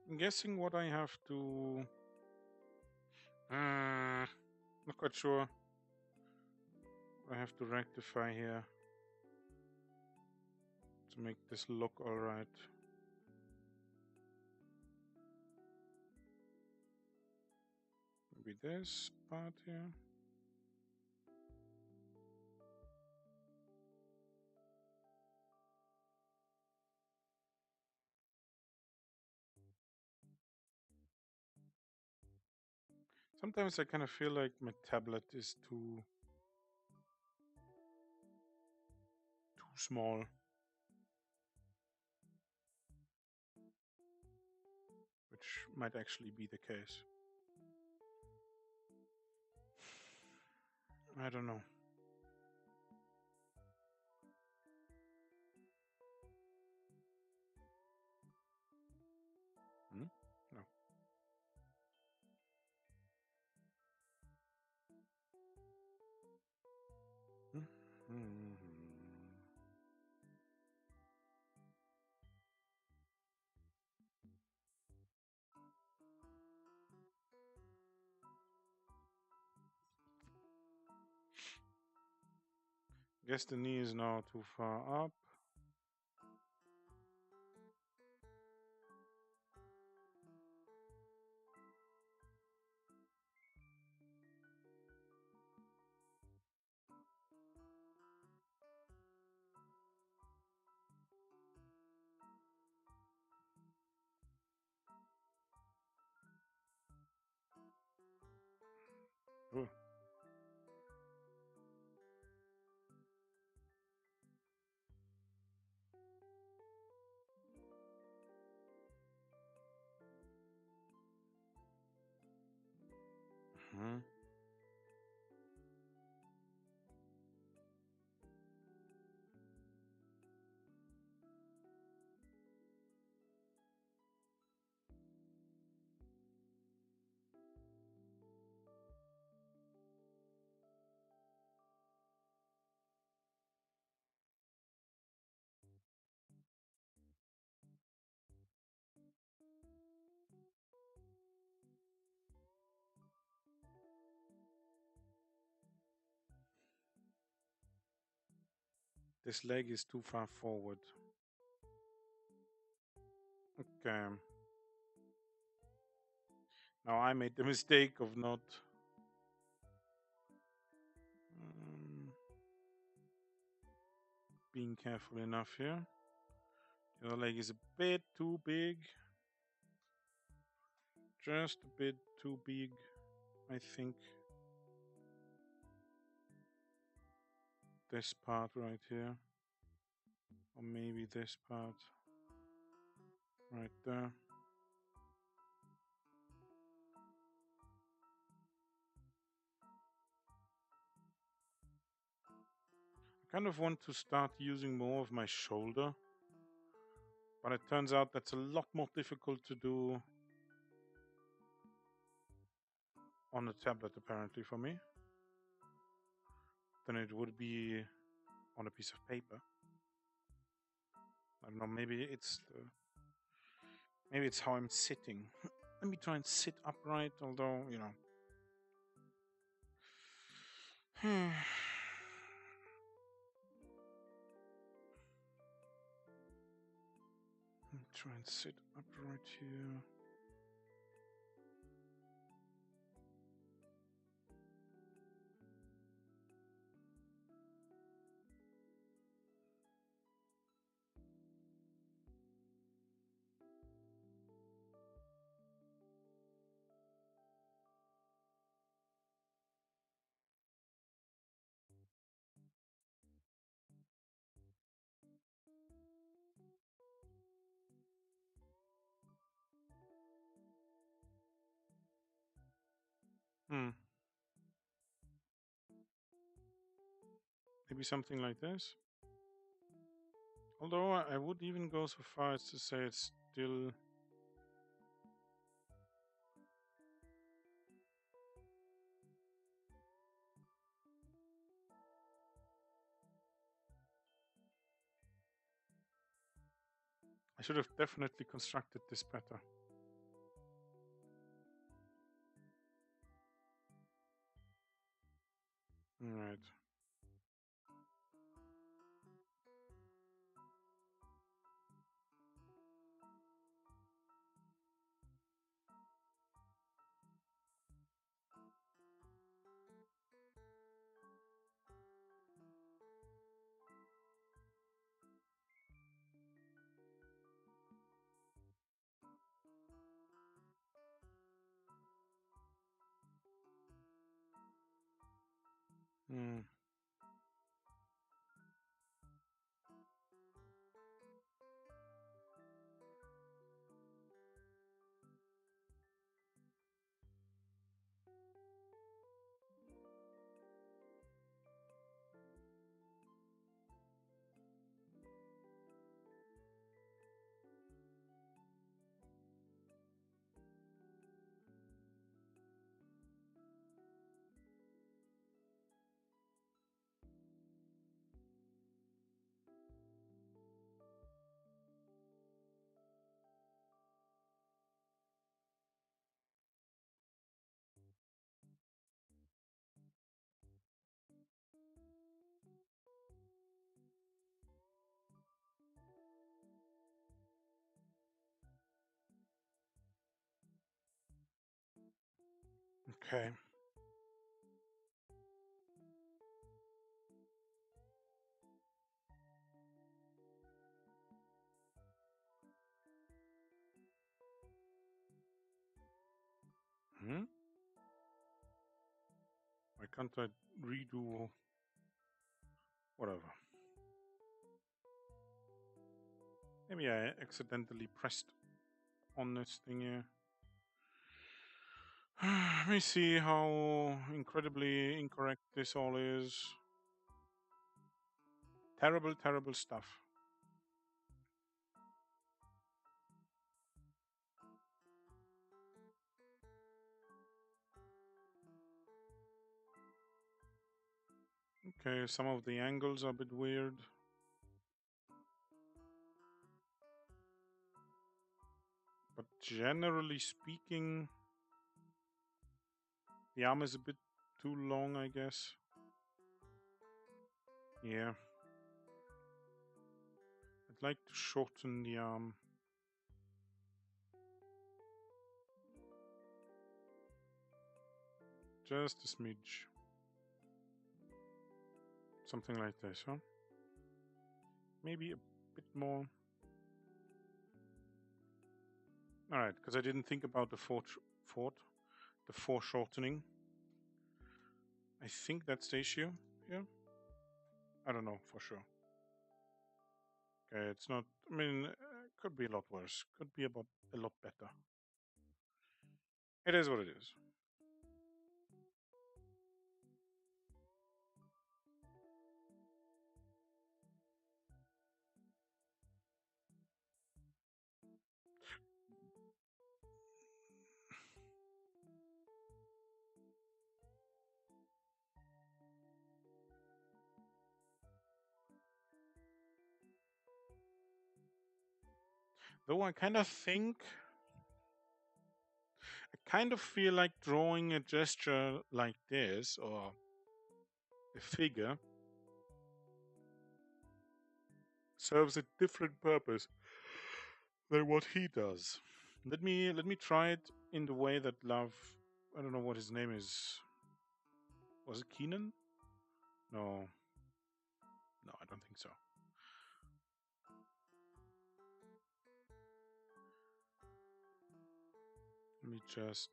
I'm guessing what I have to... not quite sure. I have to rectify here. to make this look all right. Maybe this part here. Sometimes I kind of feel like my tablet is too small. Which might actually be the case. I don't know. No. Guess the knee is now too far up. Ooh. This leg is too far forward. Okay. Now I made the mistake of not being careful enough here. The other leg is a bit too big. Just a bit too big, I think. This part right here. Or maybe this part right there. I kind of want to start using more of my shoulder, but it turns out that's a lot more difficult to do on a tablet apparently for me than it would be on a piece of paper. I don't know, maybe it's how I'm sitting. Let me try and sit upright, although, you know. Try and sit upright here. Maybe something like this. Although I would even go so far as to say it's still... I should have definitely constructed this better. Alright. Hmm. Okay. Hmm? Why can't I redo whatever? Maybe I accidentally pressed on this thing here. Let me see how incredibly incorrect this all is. Terrible, terrible stuff. Okay, some of the angles are a bit weird. But generally speaking, the arm is a bit too long, I guess. Yeah. I'd like to shorten the arm. Just a smidge. Something like this, huh? Maybe a bit more. Alright, because I didn't think about the foreshortening. I think that's the issue here. I don't know for sure. Okay, it's not. I mean, could be a lot worse. Could be about a lot better. It is what it is. Though I kind of think, I kind of feel like drawing a gesture like this or a figure serves a different purpose than what he does. Let me try it in the way that Love. I don't know what his name is. Was it Keenan? No, no, I don't think so. Let me just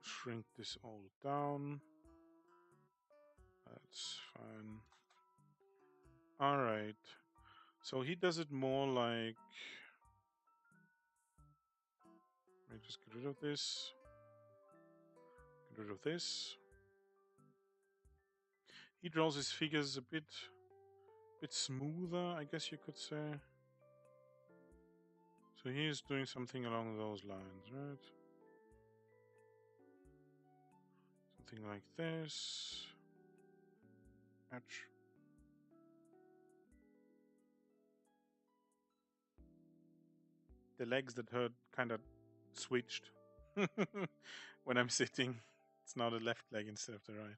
shrink this all down. That's fine. All right. So he does it more like. Let me just get rid of this. Get rid of this. He draws his figures a bit smoother, I guess you could say. So he is doing something along those lines, right? Something like this. Ouch. The legs that hurt kind of switched when I'm sitting. It's now the left leg instead of the right.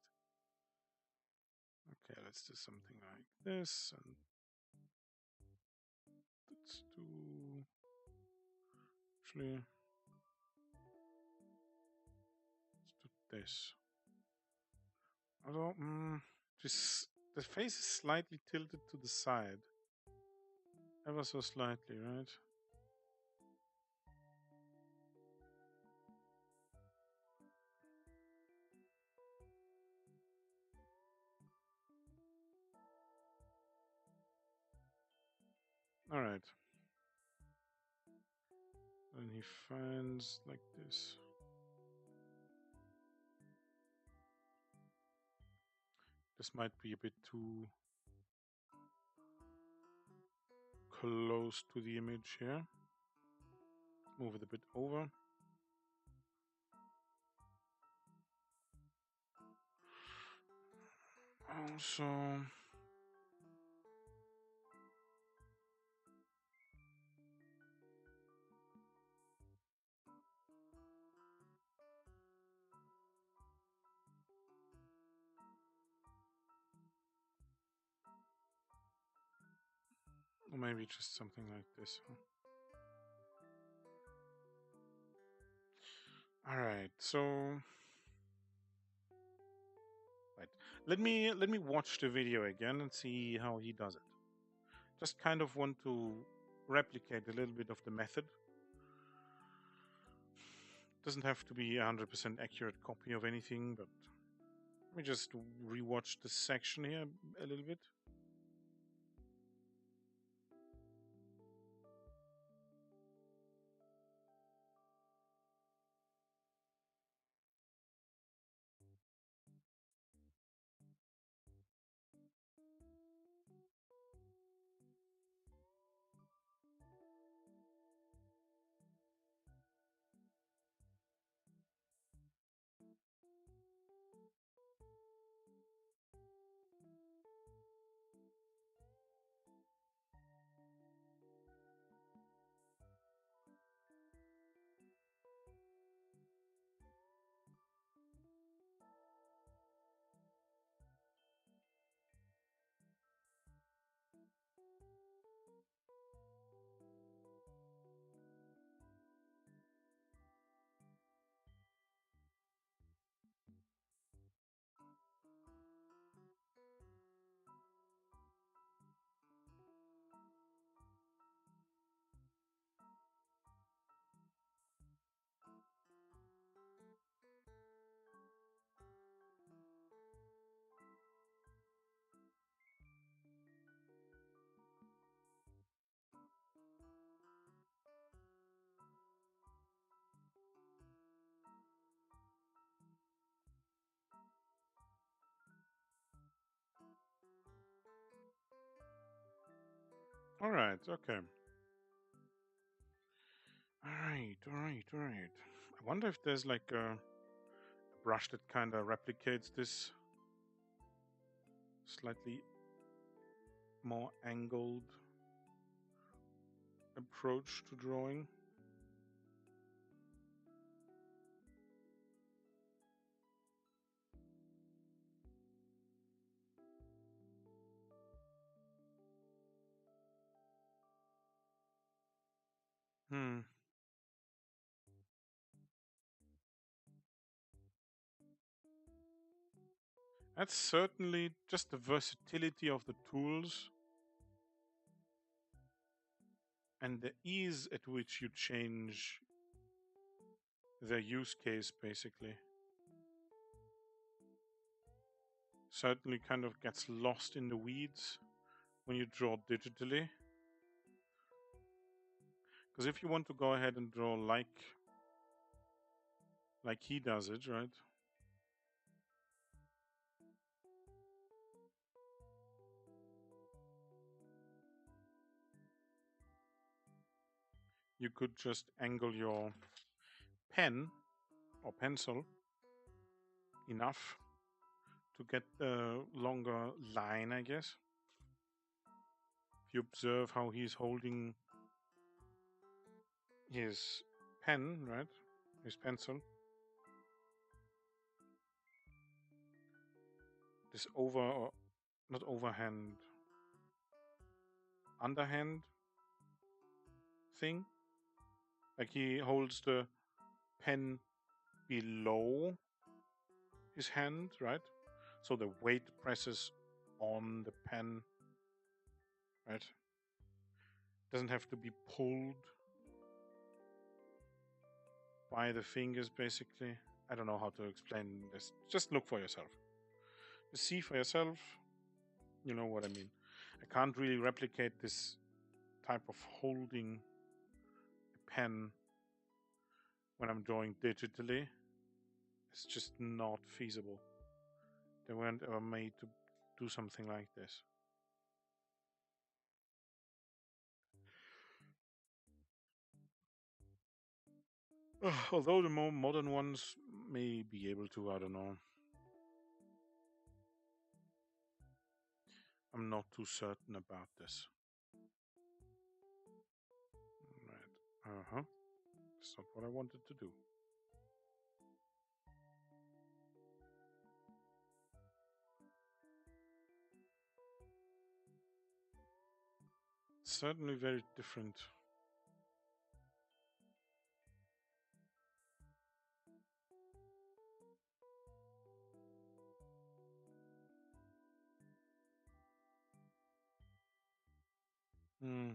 Okay, let's do something like this, and let's do actually let's do this. Although, just the face is slightly tilted to the side, ever so slightly, right? All right. And he finds like this. This might be a bit too close to the image here. Move it a bit over. Also, or maybe just something like this. All right, so right. Let me watch the video again and see how he does it. Just kind of want to replicate a little bit of the method. Doesn't have to be a 100% accurate copy of anything, but let me just rewatch this section here a little bit. All right, okay. All right. I wonder if there's like a brush that kind of replicates this slightly more angled approach to drawing. Hmm. That's certainly just the versatility of the tools and the ease at which you change their use case, basically. Certainly kind of gets lost in the weeds when you draw digitally. Because if you want to go ahead and draw like he does it, right? You could just angle your pen or pencil enough to get a longer line, I guess. If you observe how he's holding his pen, right? His pencil. This not overhand, underhand thing. Like he holds the pen below his hand, right? So the weight presses on the pen, right? Doesn't have to be pulled by the fingers, basically. I don't know how to explain this. Just look for yourself. See for yourself. You know what I mean. I can't really replicate this type of holding a pen when I'm drawing digitally is just not feasible. They weren't ever made to do something like this. Although the more modern ones may be able to, I don't know. I'm not too certain about this. Right. Uh-huh. That's not what I wanted to do. Certainly very different. Hmm.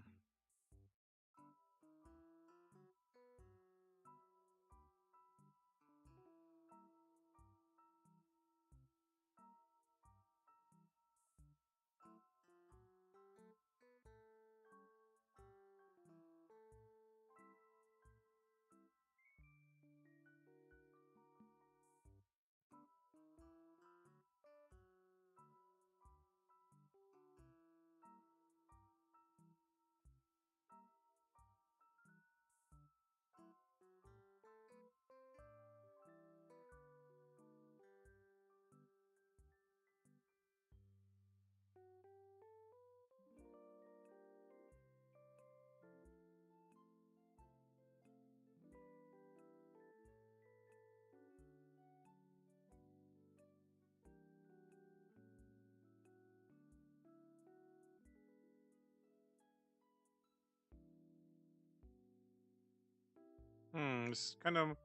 It's kind of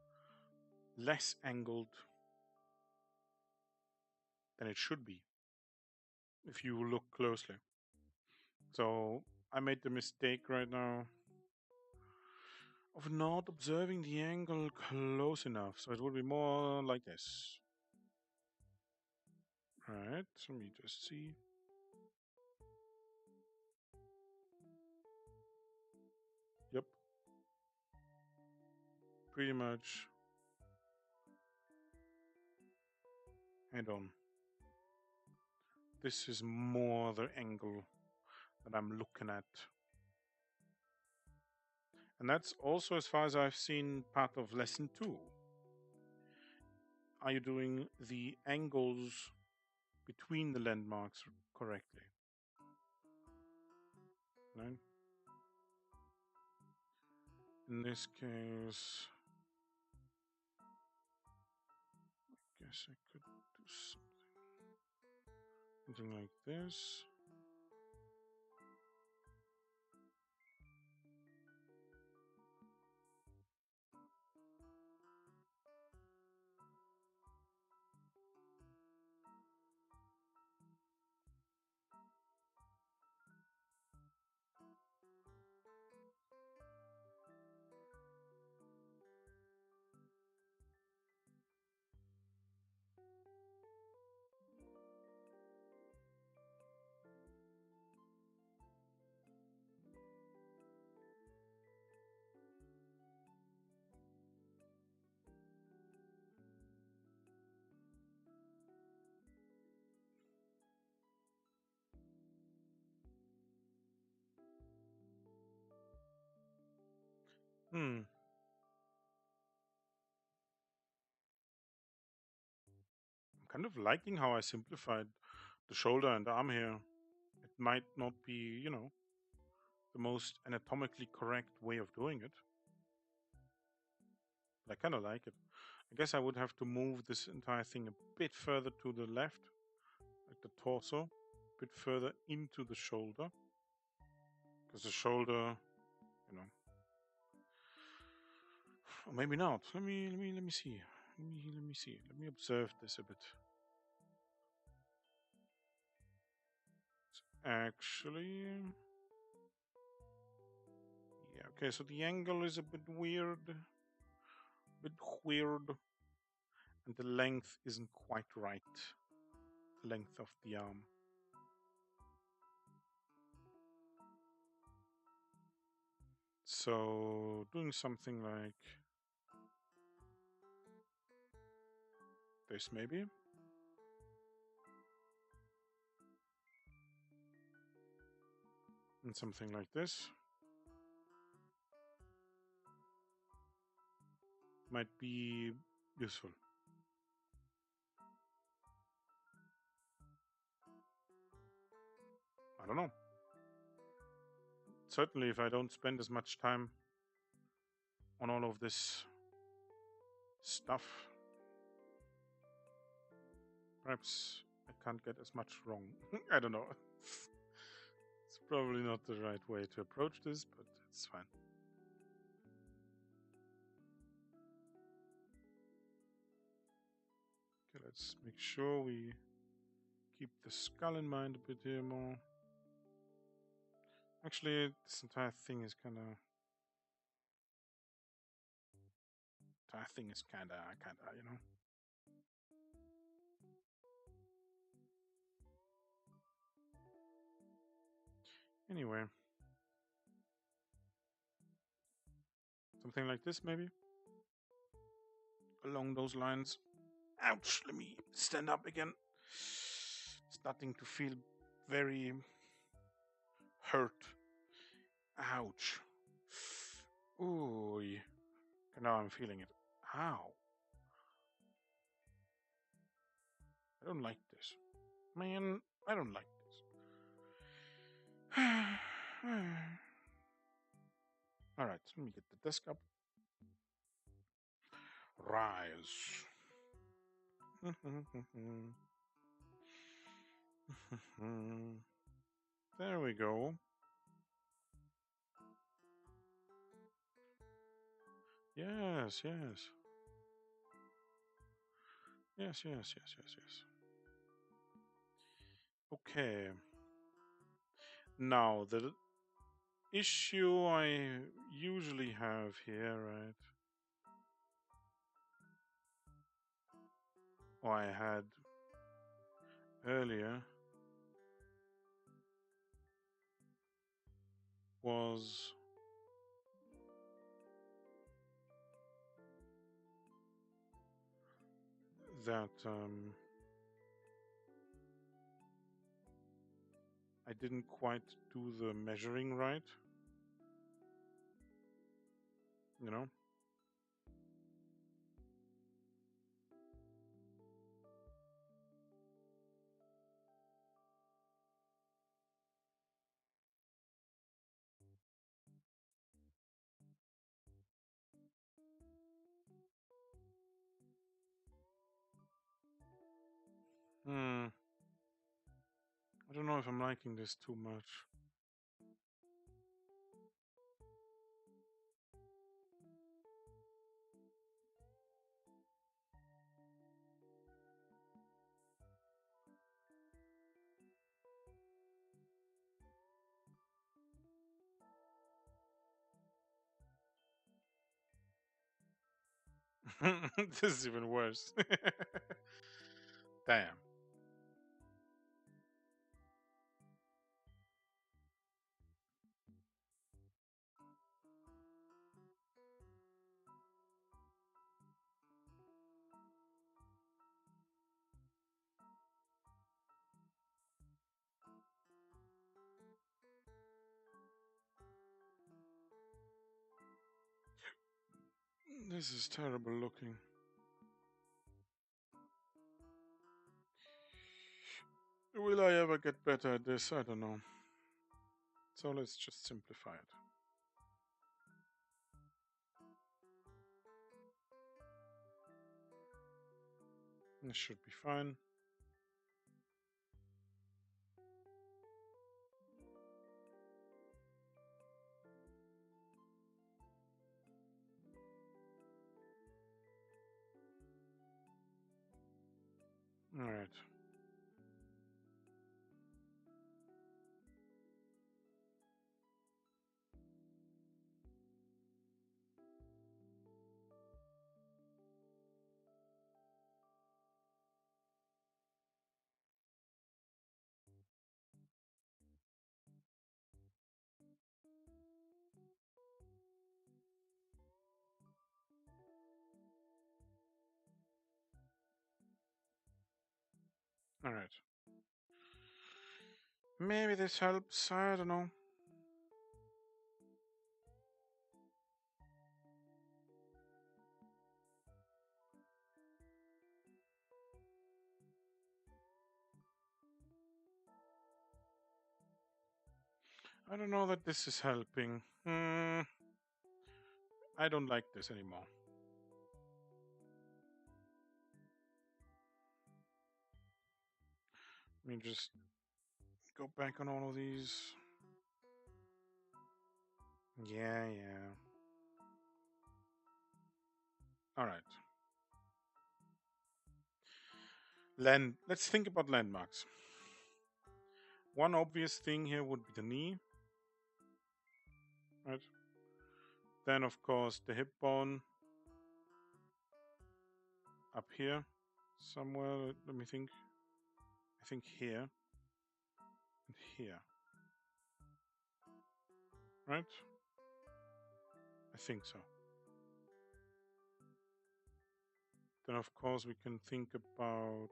less angled than it should be if you look closely. So I made the mistake right now of not observing the angle close enough. So it would be more like this. Right, let me just see. Yep, pretty much head on. This is more the angle that I'm looking at. And that's also, as far as I've seen, part of lesson 2. Are you doing the angles between the landmarks correctly? Right? In this case, I guess I could do something like this. Hmm. I'm kind of liking how I simplified the shoulder and arm here. It might not be, the most anatomically correct way of doing it, but I kind of like it. I guess I would have to move this entire thing a bit further to the left, like the torso, a bit further into the shoulder, because the shoulder, or maybe not. Let me see. Let me see. Let me observe this a bit. Actually, yeah. Okay, so the angle is a bit weird, and the length isn't quite right. The length of the arm. So doing something like this maybe. And something like this might be useful. I don't know. Certainly, if I don't spend as much time on all of this stuff, perhaps I can't get as much wrong. I don't know. It's probably not the right way to approach this, but it's fine. Okay, let's make sure we keep the skull in mind a bit here more. Actually, this entire thing is kind of you know. Anyway, something like this maybe along those lines. Ouch! Let me stand up again. Starting to feel very hurt. Ouch. Ooh. Now I'm feeling it. Ow. I don't like this. Man, I don't like this. Alright, let me get the desk up. Rise. There we go. Yes, yes. Yes, yes, yes, yes, yes. Okay. Now, the issue I usually have here, right? Or I had earlier was that I didn't quite do the measuring right, you know? I don't know if I'm liking this too much. This is even worse. Damn. This is terrible looking. Will I ever get better at this? I don't know. So let's just simplify it. This should be fine. All right. All right. Maybe this helps. I don't know. I don't know that this is helping. I don't like this anymore. Let me just go back on all of these. Yeah, yeah. All right. Let's think about landmarks. One obvious thing here would be the knee, right? Then, of course, the hip bone up here somewhere. Let me think. I think here and here, right? I think so. Then, of course, we can think about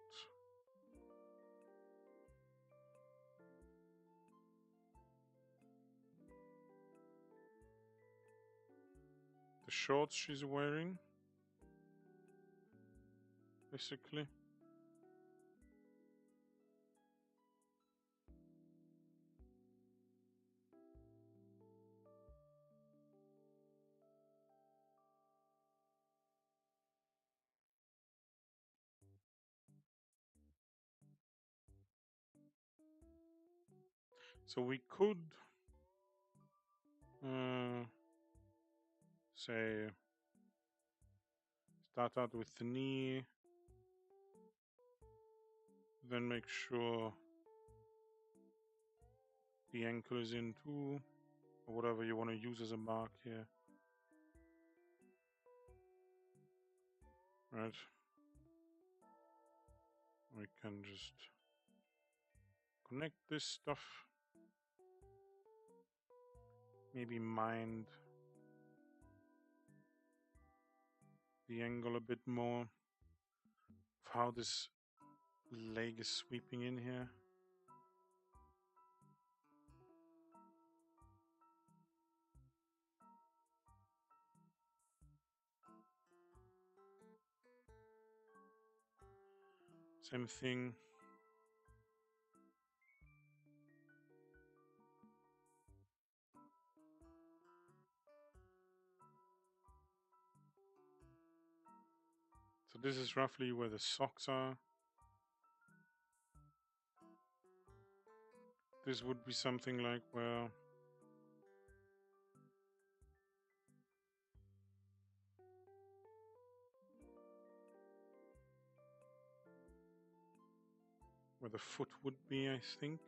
the shorts she's wearing, basically. So we could say start out with the knee, then make sure the ankle is in too, or whatever you want to use as a mark here. Right? We can just connect this stuff. Maybe mind the angle a bit more of how this leg is sweeping in here. Same thing. So this is roughly where the socks are. This would be something like where the foot would be, I think.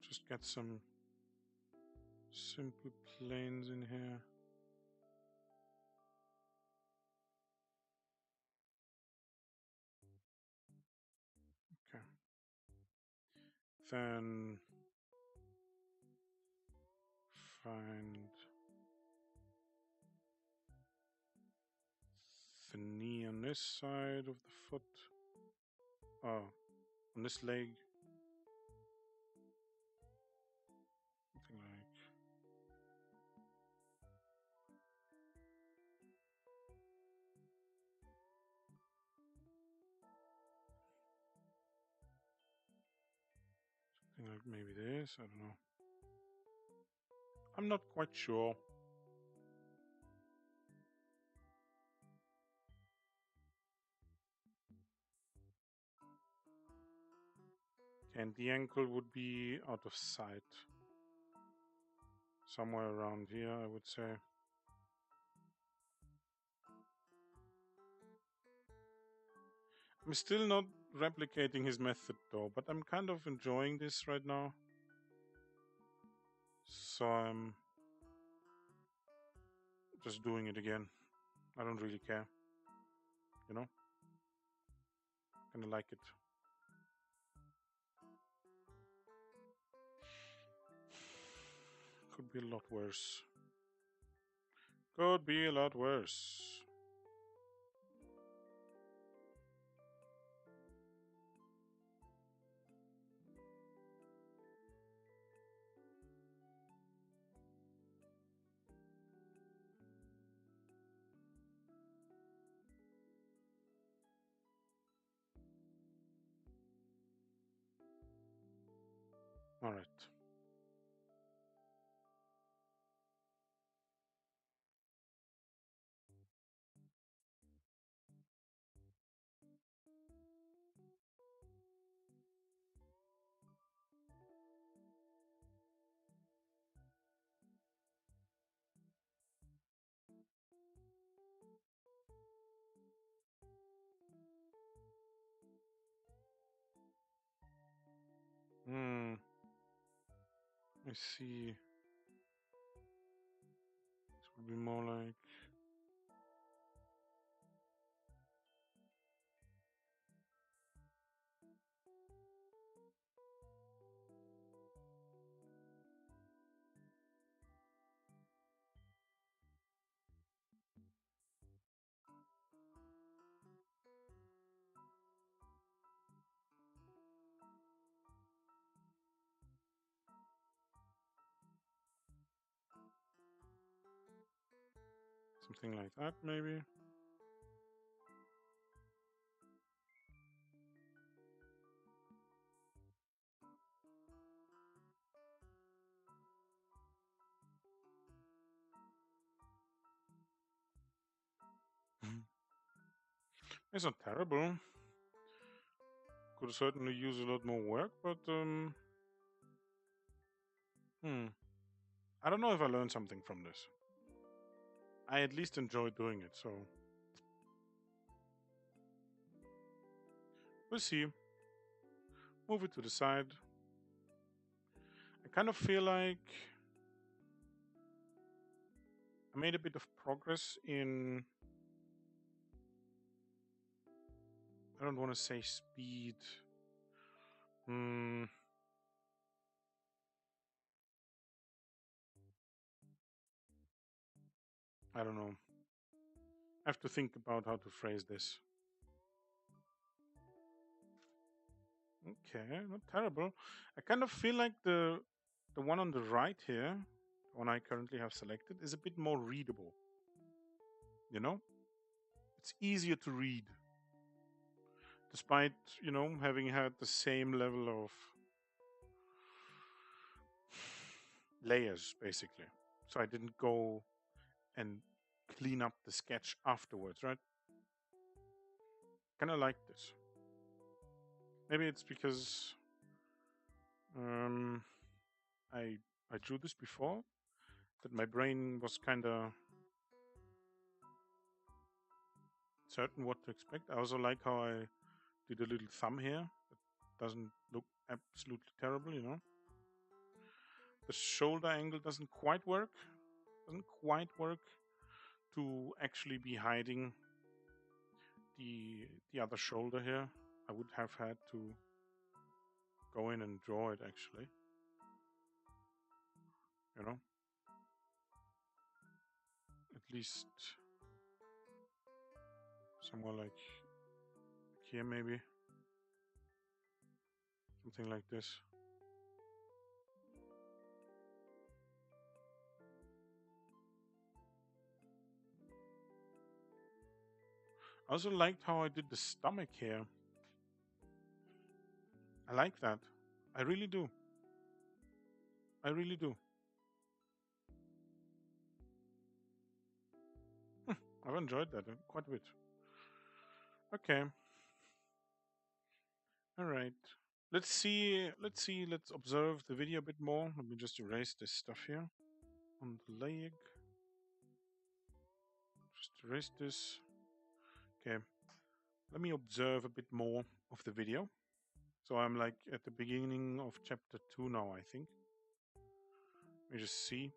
Just get some simple planes in here. Okay. Then find the knee on this side of the foot. Oh, on this leg. Something like maybe this. I don't know. I'm not quite sure. And the ankle would be out of sight. Somewhere around here, I would say. I'm still not replicating his method though, but I'm kind of enjoying this right now. So I'm just doing it again. I don't really care. You know? Kinda like it. Could be a lot worse. Could be a lot worse. All right. Hmm. I see. This would be more like. Something like that, maybe. It's not terrible. Could certainly use a lot more work, but I don't know if I learned something from this. I at least enjoy doing it, so we'll see. Move it to the side. I kind of feel like I made a bit of progress in. I don't want to say speed. I don't know. I have to think about how to phrase this. Okay, not terrible. I kind of feel like the one on the right here, the one I currently have selected, is a bit more readable. You know? It's easier to read. Despite, having had the same level of layers, basically. So I didn't go and clean up the sketch afterwards, right? Kind of like this. Maybe it's because I drew this before, that my brain was kind of certain what to expect. I also like how I did a little thumb here. It doesn't look absolutely terrible, The shoulder angle doesn't quite work. Doesn't quite work to actually be hiding the other shoulder here. I would have had to go in and draw it actually. At least somewhere like here maybe. Something like this. I also liked how I did the stomach here. I like that. I really do. I really do. I've enjoyed that quite a bit. Okay. All right. Let's see. Let's observe the video a bit more. Let me just erase this stuff here on the leg. Just erase this. Okay. Let me observe a bit more of the video. So I'm like at the beginning of chapter 2 now, I think. Let me just see.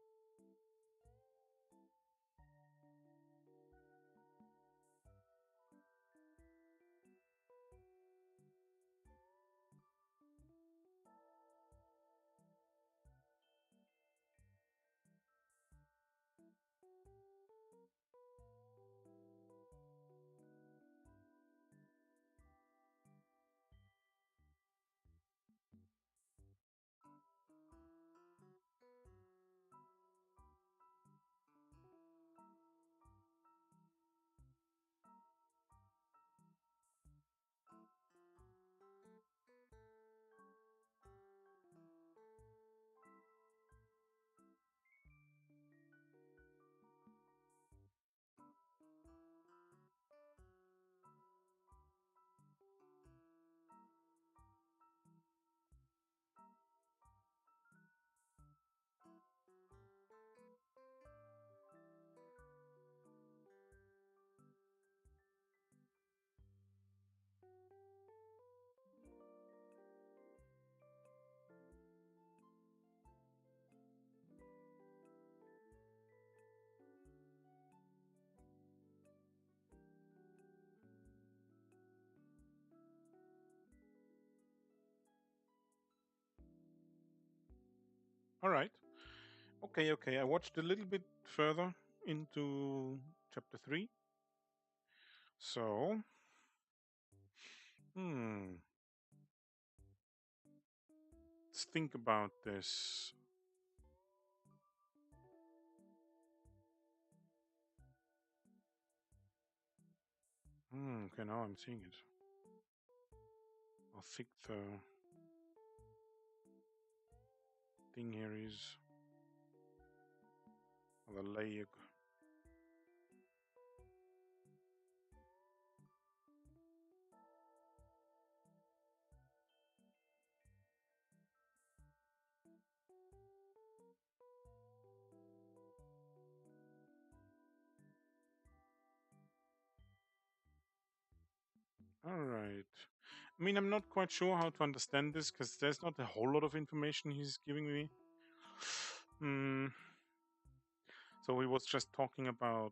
All right. Okay, okay. I watched a little bit further into chapter 3. So, let's think about this. Okay, now I'm seeing it. How thick the thing here is. The leg. All right. I mean, I'm not quite sure how to understand this because there's not a whole lot of information he's giving me. So he was just talking about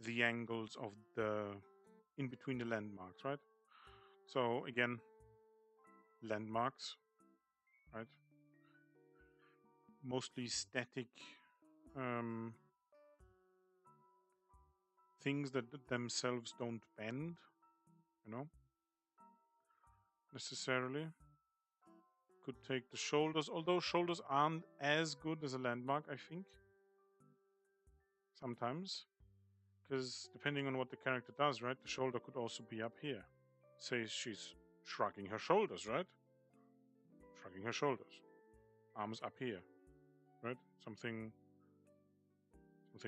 the angles of the in between the landmarks, right? So again, landmarks, right? Mostly static things that themselves don't bend, you know, necessarily. Could take the shoulders, although shoulders aren't as good as a landmark, I think. Sometimes. Because depending on what the character does, right, the shoulder could also be up here. Say she's shrugging her shoulders, right? Shrugging her shoulders. Arms up here, right? Something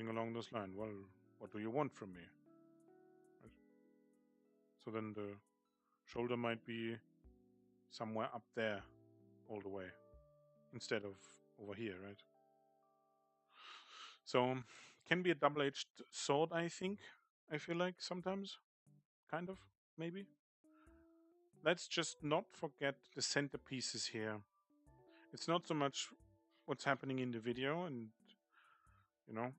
along those lines. Well, what do you want from me? Right? So then the shoulder might be somewhere up there all the way instead of over here, right? So can be a double-edged sword, I think. I feel like sometimes, kind of, maybe. Let's just not forget the centerpieces here. It's not so much what's happening in the video and, you know,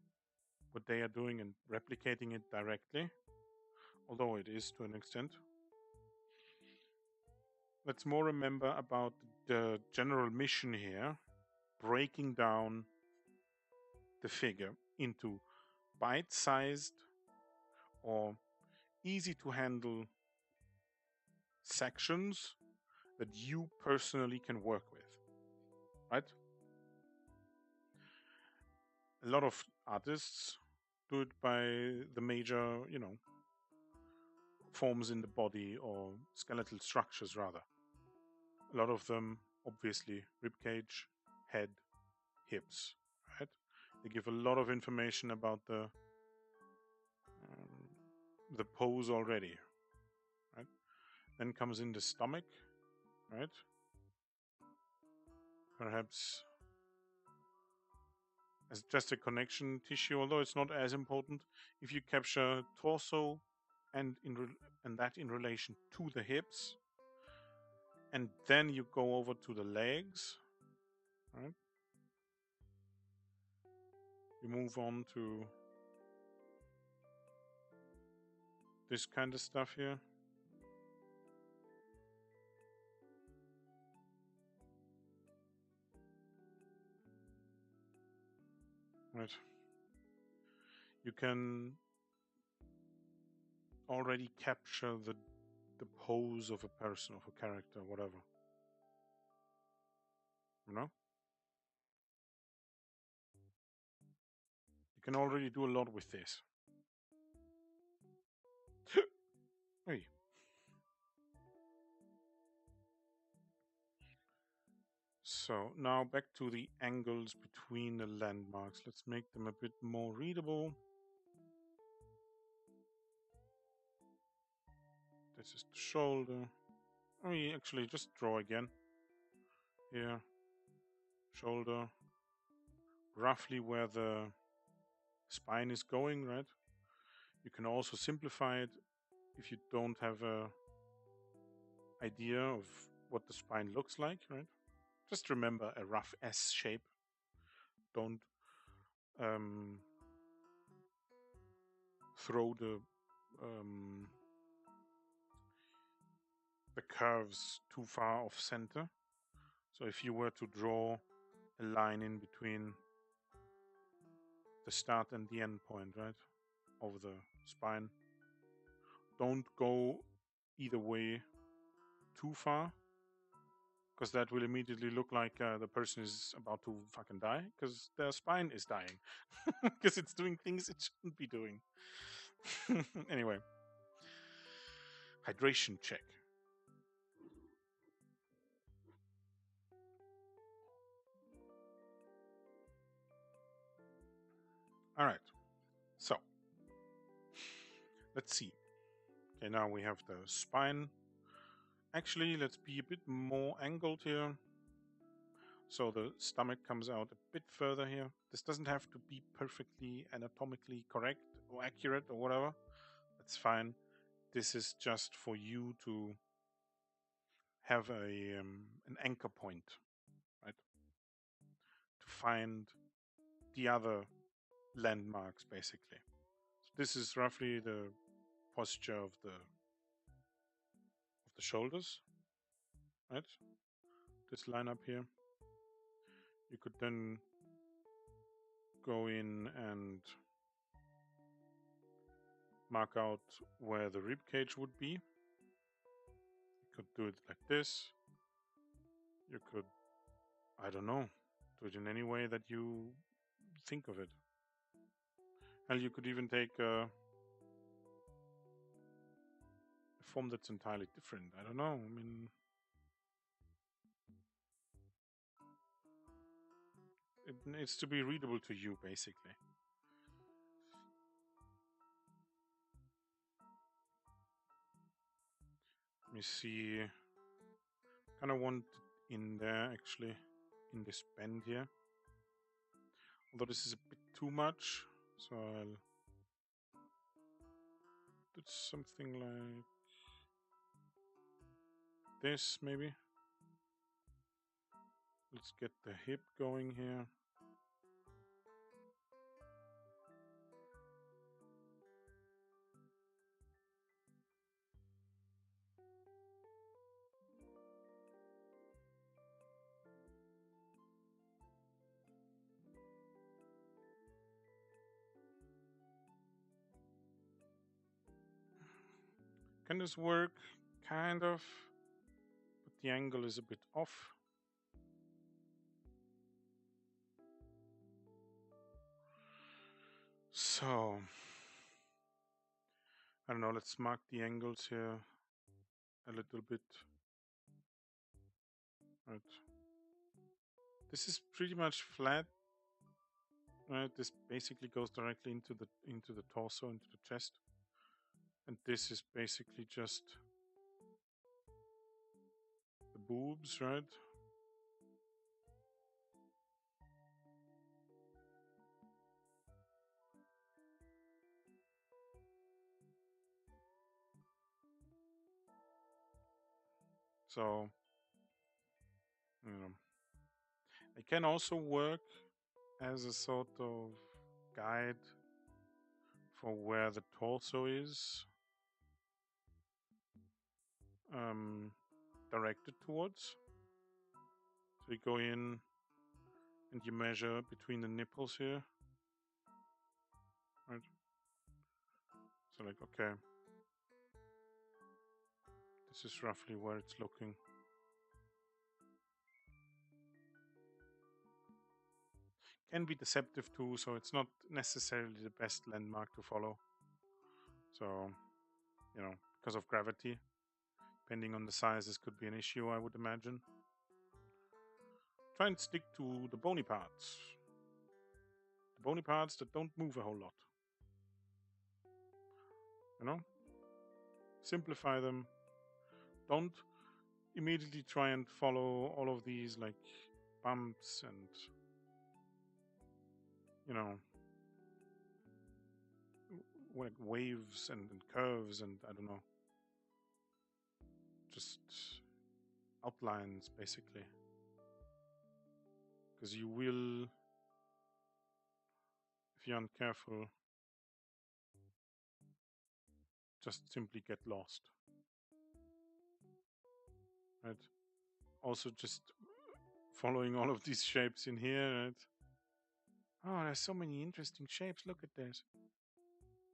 what they are doing and replicating it directly, although it is to an extent. Let's more remember about the general mission here, breaking down the figure into bite-sized or easy to handle sections that you personally can work with, right? A lot of artists do it by the major, forms in the body or skeletal structures rather. A lot of them, obviously, ribcage, head, hips, right? They give a lot of information about the pose already, right? Then comes in the stomach, right? Perhaps as just a connection tissue, although it's not as important. If you capture torso and that in relation to the hips, and then you go over to the legs, right? You move on to this kind of stuff here. Right. You can already capture the pose of a person, of a character, whatever. You know? You can already do a lot with this. Hey. So now back to the angles between the landmarks. Let's make them a bit more readable. This is the shoulder. We actually just draw again. Here. Shoulder. Roughly where the spine is going, right? You can also simplify it if you don't have a idea of what the spine looks like, right? Just remember a rough S shape. Don't throw the curves too far off center. So if you were to draw a line in between the start and the end point, right? Over the spine. Don't go either way too far, because that will immediately look like the person is about to fucking die, because their spine is dying, because it's doing things it shouldn't be doing. Anyway, hydration check. All right, so let's see. Okay, now we have the spine. Actually, let's be a bit more angled here. So the stomach comes out a bit further here. This doesn't have to be perfectly anatomically correct or accurate or whatever. That's fine. This is just for you to have an anchor point, right? To find the other landmarks, basically. So this is roughly the posture of the shoulders, right? This line up here. You could then go in and mark out where the rib cage would be. You could do it like this. You could, I don't know, do it in any way that you think of it. And you could even take a form that's entirely different. I don't know. I mean, it needs to be readable to you, basically. Let me see. Kind of want it in there, actually, in this bend here. Although this is a bit too much, so I'll do something like this, maybe. Let's get the hip going here. Can this work? Kind of. But the angle is a bit off. So, I don't know, let's mark the angles here a little bit. Right. This is pretty much flat. Right. This basically goes directly into the torso, into the chest. And this is basically just the boobs, right? So, you know, it can also work as a sort of guide for where the torso is directed towards. So you go in and you measure between the nipples here, right? So like, okay, this is roughly where it's looking. Can be deceptive too, so it's not necessarily the best landmark to follow. So, you know, because of gravity, depending on the size, this could be an issue, I would imagine. Try and stick to the bony parts. The bony parts that don't move a whole lot. You know? Simplify them. Don't immediately try and follow all of these like bumps and, you know, like waves and curves and I don't know. Just outlines, basically. Because you will, if you're uncareful, just simply get lost. Right? Also, just following all of these shapes in here. Right? Oh, there's so many interesting shapes. Look at this.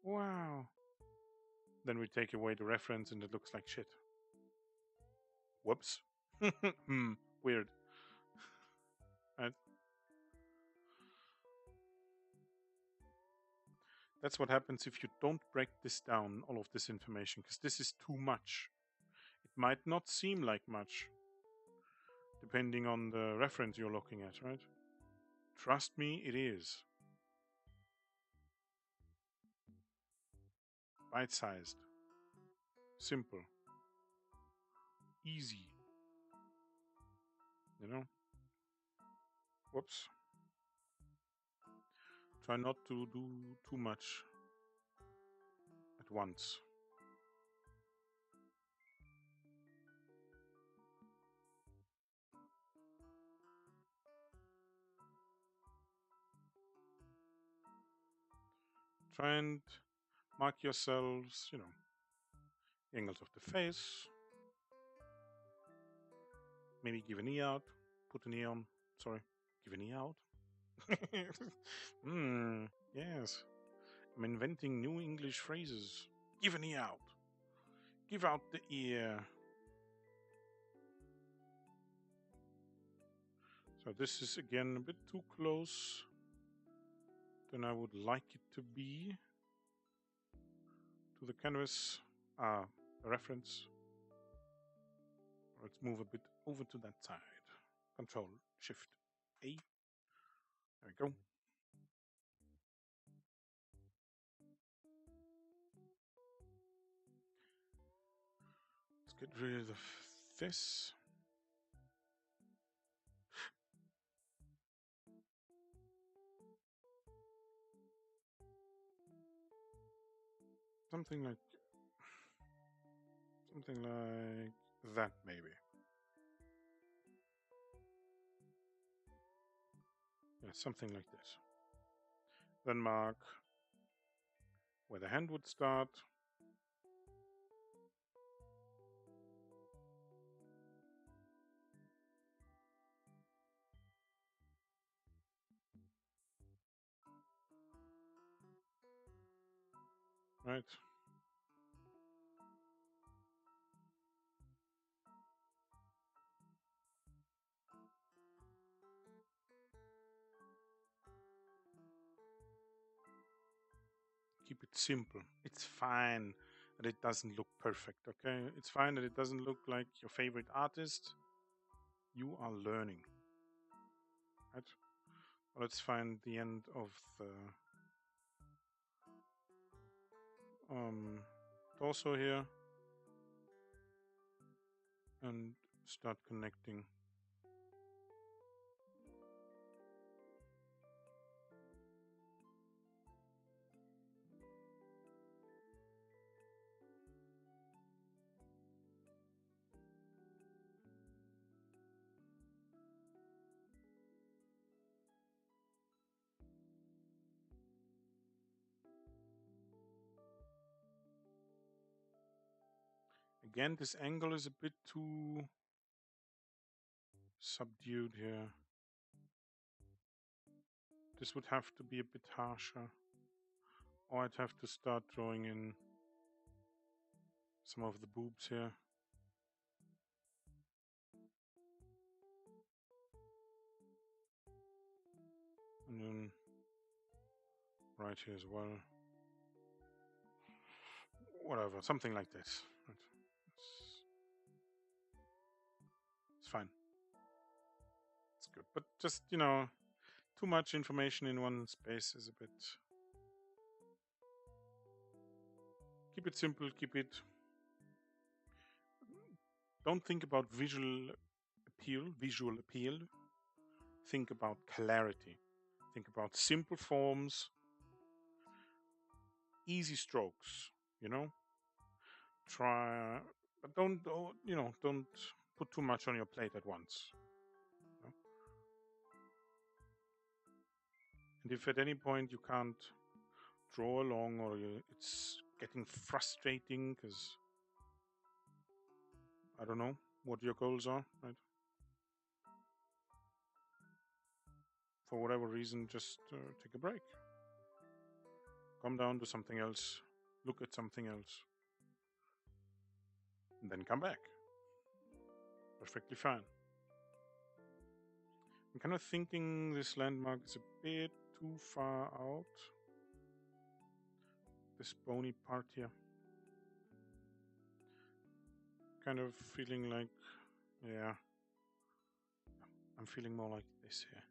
Wow. Then we take away the reference and it looks like shit. Whoops. Weird. Right? That's what happens if you don't break this down, all of this information, because this is too much. It might not seem like much, depending on the reference you're looking at, right? Trust me, it is. Bite-sized. Simple. Easy. You know? Whoops. Try not to do too much at once. Try and mark yourselves, you know, angles of the face. Maybe give an E out. Put an E on. Sorry. Give an E out. Yes. I'm inventing new English phrases. Give an E out. Give out the ear. So this is again a bit too close than I would like it to be to the canvas reference. Let's move a bit over to that side. Control Shift A. There we go. Let's get rid of this. Something like that, maybe. Yeah, something like this. Then mark where the hand would start. Right. Keep it simple. It's fine that it doesn't look perfect, okay? It's fine that it doesn't look like your favorite artist. You are learning. Right? Let's find the end of the torso here and start connecting. Again, this angle is a bit too subdued here. This would have to be a bit harsher. Or I'd have to start drawing in some of the boobs here. And then right here as well. Whatever, something like this. It's fine. It's good. But just, you know, too much information in one space is a bit... Keep it simple, keep it... Don't think about visual appeal. Think about clarity. Think about simple forms, easy strokes, you know? Try, but don't put too much on your plate at once. You know? And if at any point you can't draw along or it's getting frustrating because I don't know what your goals are, right? for whatever reason, just take a break. Come down to something else, look at something else, and then come back. Perfectly fine. I'm kind of thinking this landmark is a bit too far out. This bony part here. Kind of feeling like, yeah, I'm feeling more like this here.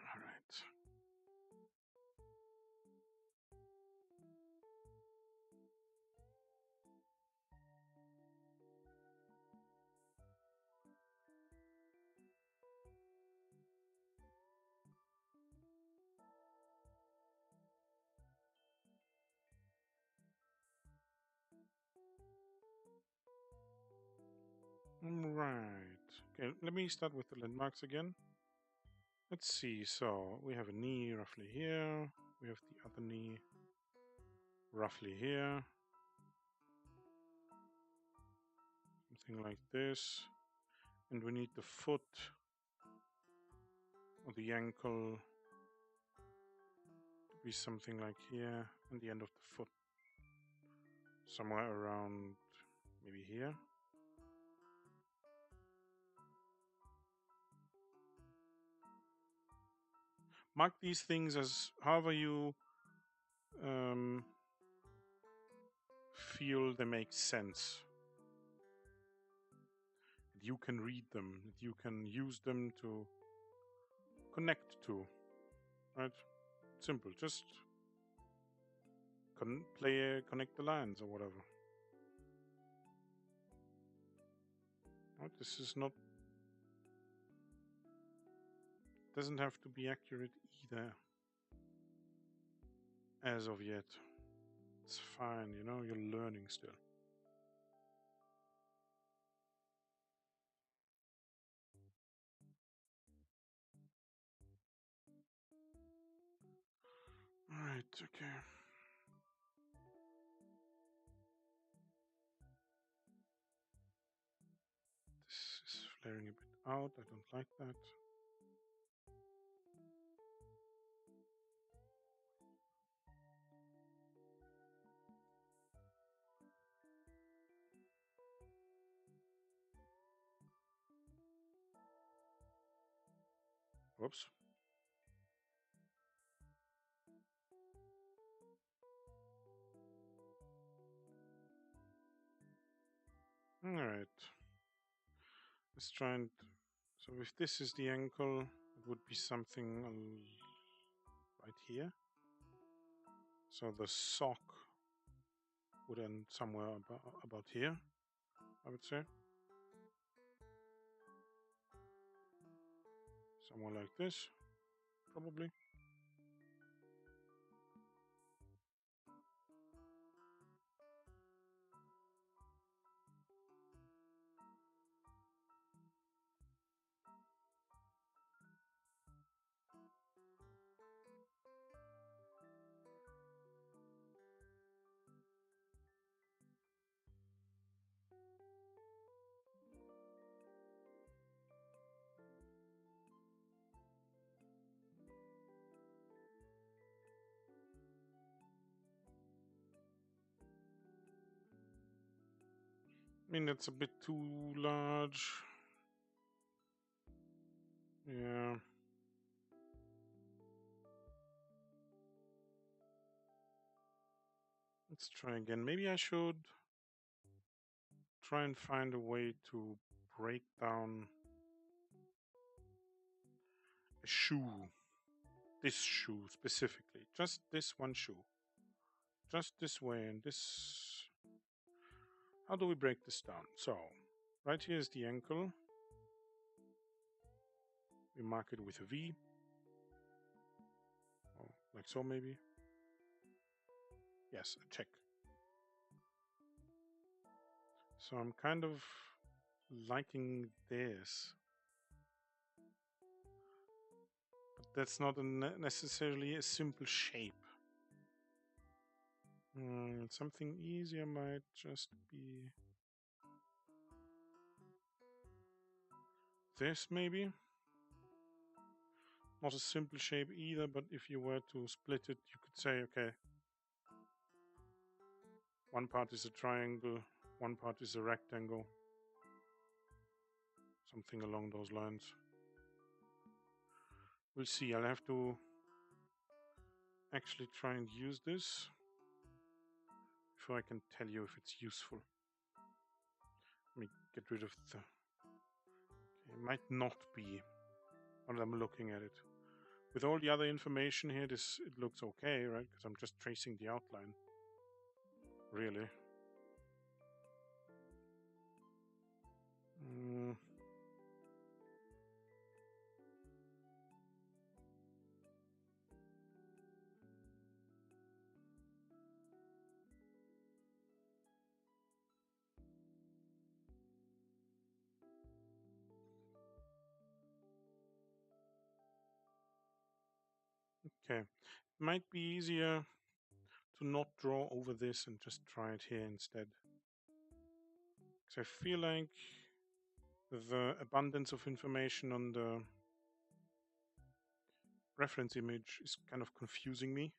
All right. Right. Okay, let me start with the landmarks again. Let's see. So we have a knee roughly here. We have the other knee roughly here. Something like this. And we need the foot or the ankle to be something like here, and the end of the foot somewhere around maybe here. Mark these things as however you feel they make sense. That you can read them, that you can use them to connect to, right? Simple, just connect the lines or whatever. Right? This is not, doesn't have to be accurate either, as of yet. It's fine, you know, you're learning still. Alright, okay. This is flaring a bit out, I don't like that. Whoops. Alright. Let's try and... So if this is the ankle, it would be something right here. So the sock would end somewhere about here, I would say. Somewhere like this, probably. I mean, that's a bit too large. Yeah. Let's try again. Maybe I should try and find a way to break down a shoe. This shoe specifically. Just this one shoe. Just this way and this. How do we break this down? So, right here is the ankle. We mark it with a V. Or like so, maybe. Yes, a check. So I'm kind of liking this. But that's not necessarily a simple shape. Something easier might just be this, maybe. Not a simple shape either, but if you were to split it, you could say, okay, one part is a triangle, one part is a rectangle. Something along those lines. We'll see. I'll have to actually try and use this before I can tell you if it's useful. Let me get rid of the... Okay, it might not be when I'm looking at it. With all the other information here, it looks okay, right? Because I'm just tracing the outline. Really. Okay. Might be easier to not draw over this and just try it here instead. Because I feel like the abundance of information on the reference image is kind of confusing me.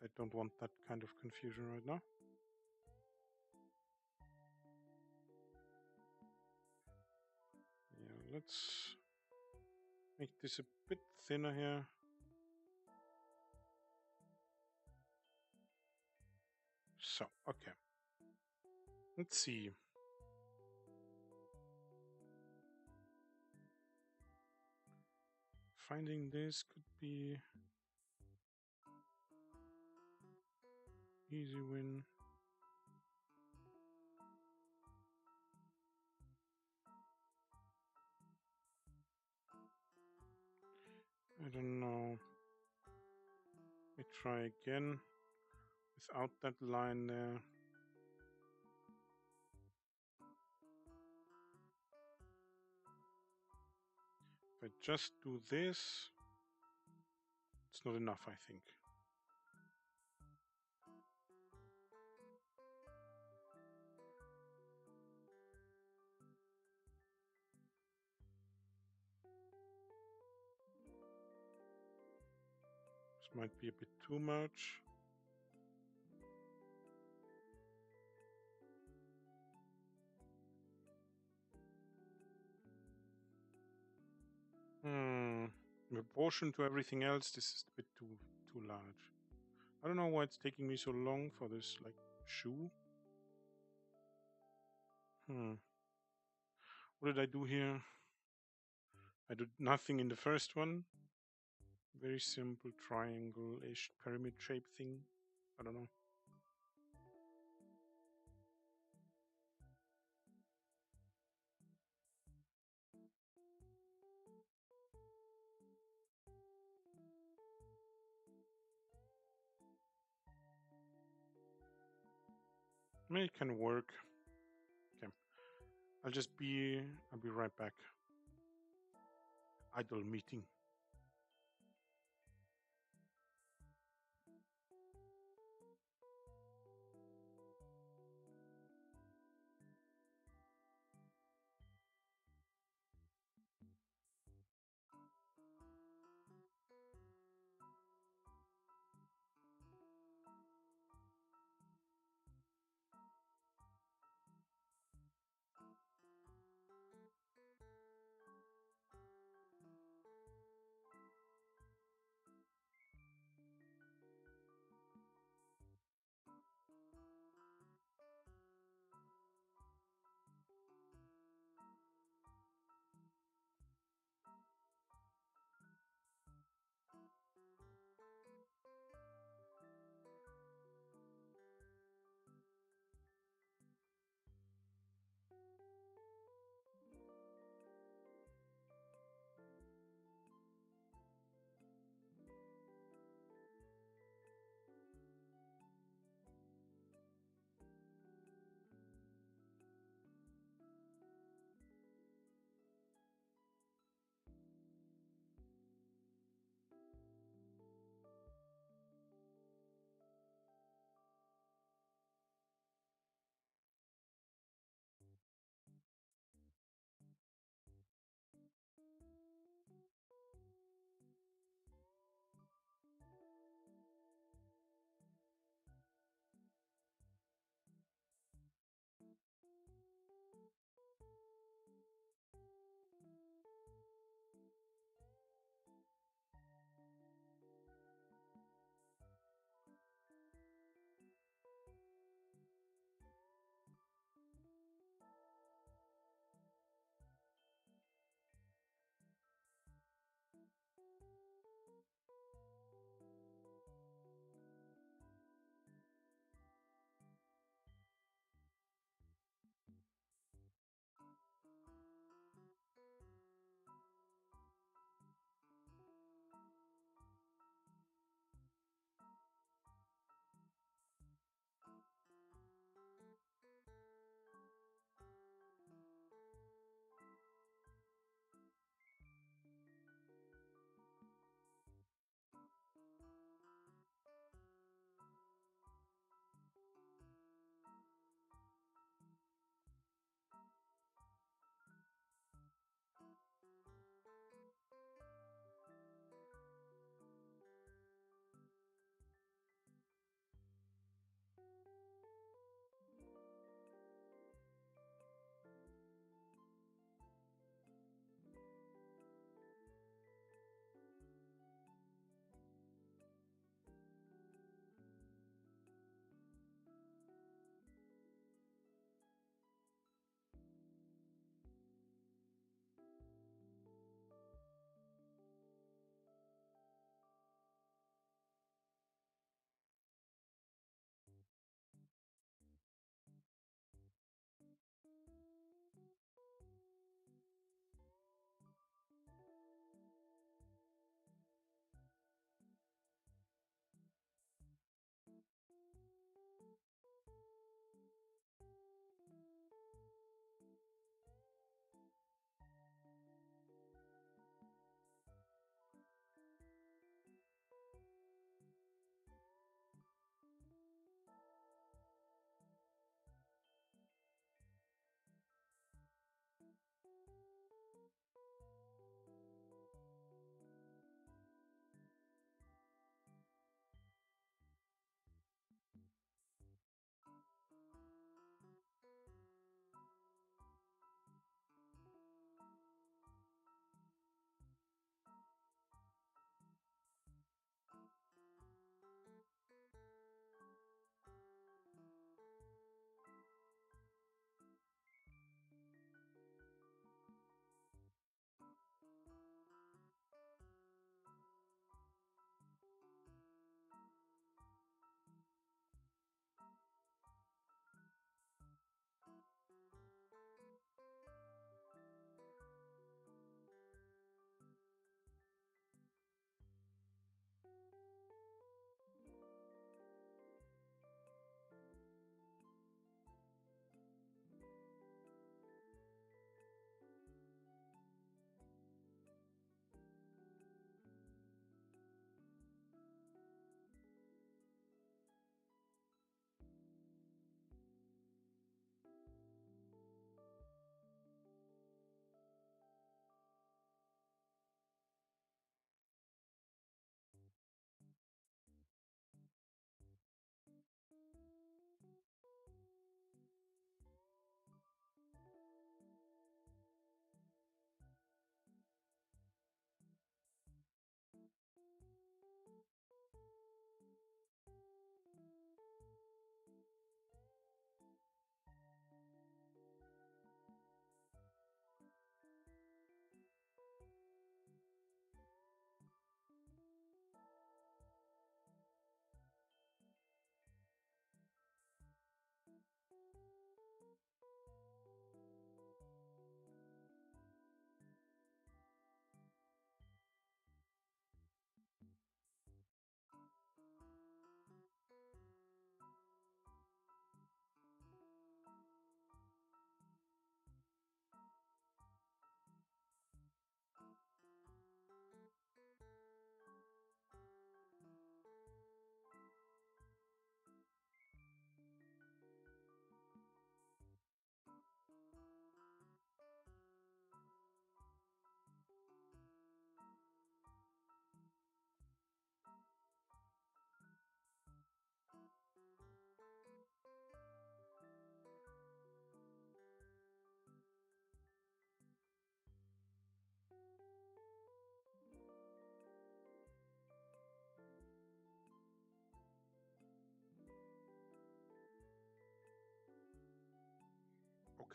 I don't want that kind of confusion right now. Yeah, let's make this a bit thinner here. So, okay. Let's see. Finding this could be easy win. I don't know. Let me try again without that line there. If I just do this, it's not enough, I think. This might be a bit too much. In proportion to everything else, this is a bit too large. I don't know why it's taking me so long for this, like, shoe. What did I do here? I did nothing in the first one. Very simple triangle-ish pyramid shape thing. I don't know. Maybe it can work. Okay. I'll be right back. Idle meeting.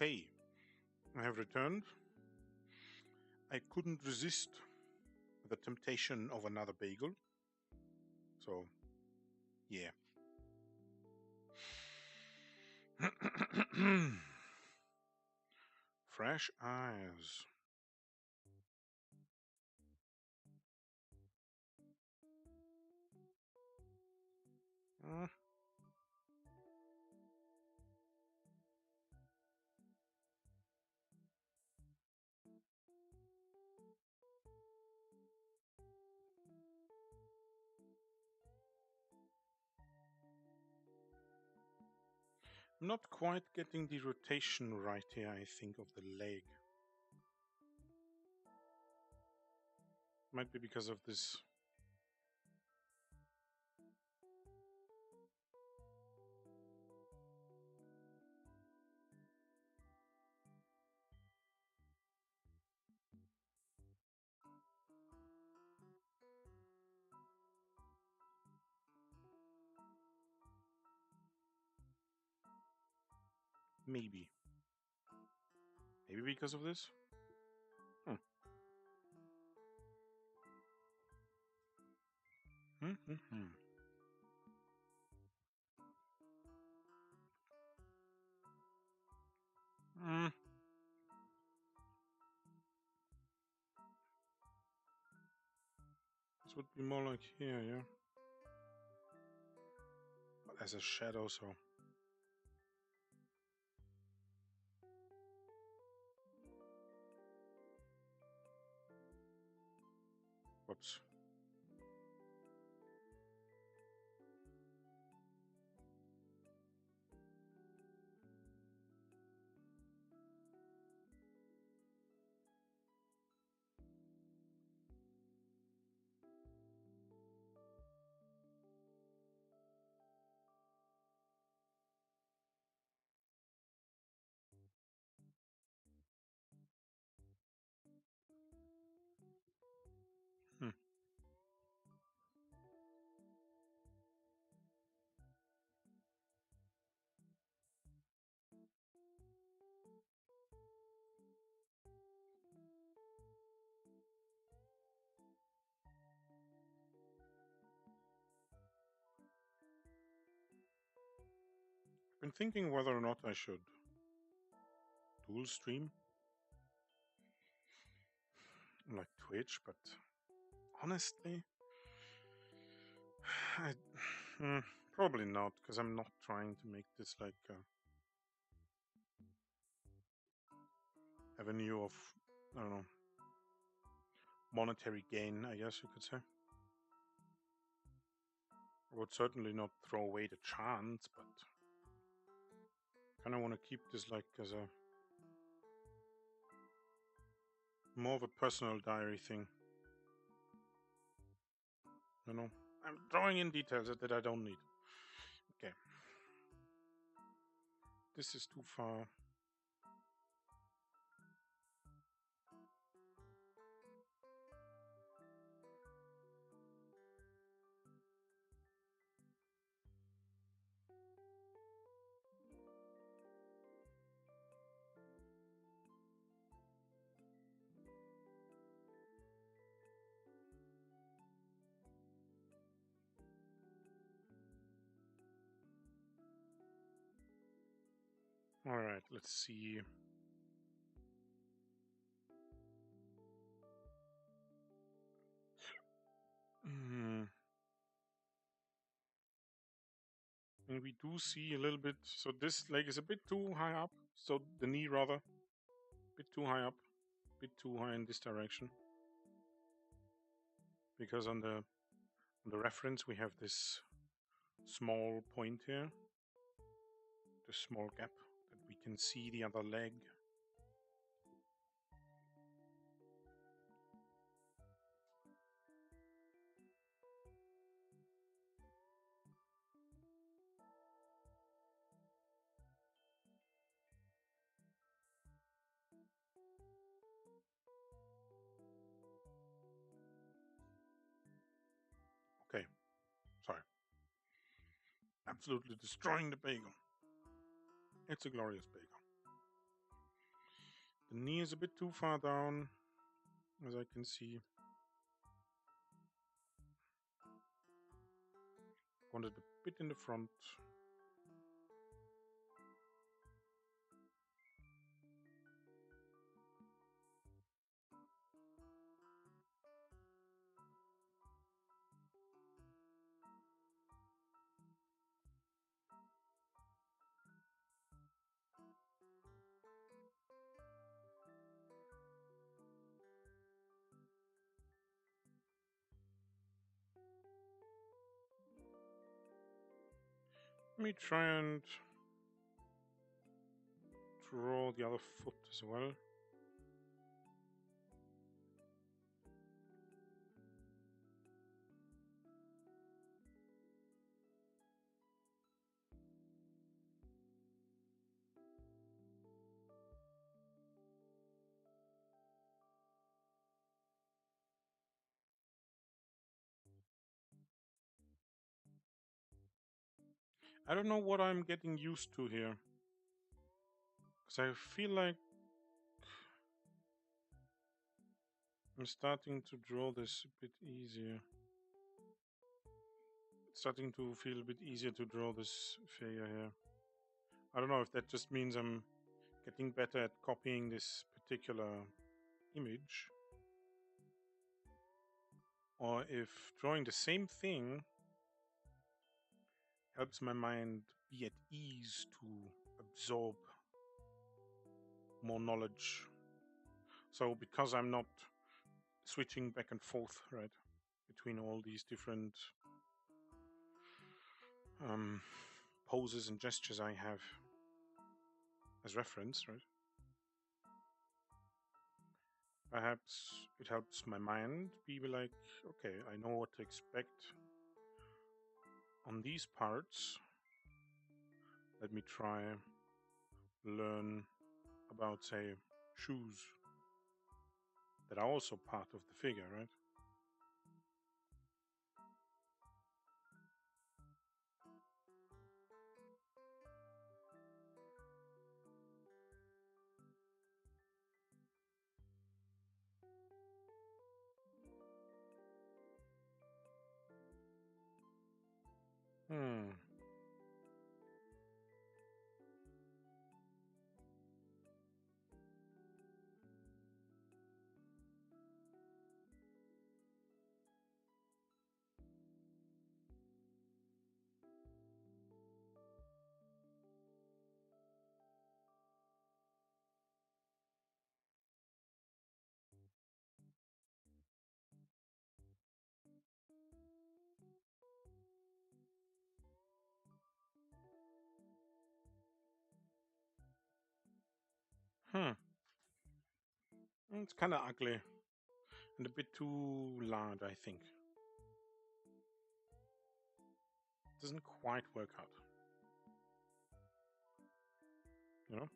Okay, I have returned. I couldn't resist the temptation of another bagel. So, yeah. Fresh eyes. Mm. Not quite getting the rotation right here, I think, of the leg. Might be because of this. Maybe. Maybe because of this? Hmm. Mm-hmm. Mm. This would be more like here, yeah? But as a shadow, so... Whoops. Hmm. I've been thinking whether or not I should dual stream like Twitch, but honestly, I, probably not, because I'm not trying to make this like a avenue of, I don't know, monetary gain, I guess you could say. I would certainly not throw away the chance, but kind of want to keep this like as a more of a personal diary thing. You know, I'm drawing in details that I don't need. Okay, this is too far. All right, let's see. And we do see a little bit, so this leg is a bit too high up, so the knee rather, a bit too high up, a bit too high in this direction. Because on the reference we have this small point here, this small gap that we can see the other leg. Okay, sorry. Absolutely destroying the bagel. It's a glorious bagel. The knee is a bit too far down, as I can see. Want it a bit in the front. Let me try and draw the other foot as well. I don't know what I'm getting used to here, because I feel like I'm starting to draw this a bit easier. It's starting to feel a bit easier to draw this figure here. I don't know if that just means I'm getting better at copying this particular image, or if drawing the same thing helps my mind be at ease to absorb more knowledge. So because I'm not switching back and forth, right, between all these different poses and gestures I have as reference, right? Perhaps it helps my mind be like, okay, I know what to expect on these parts. Let me try learn about, say, shoes that are also part of the figure, right? Hmm. Hmm. It's kind of ugly and a bit too large, I think. Doesn't quite work out, you know?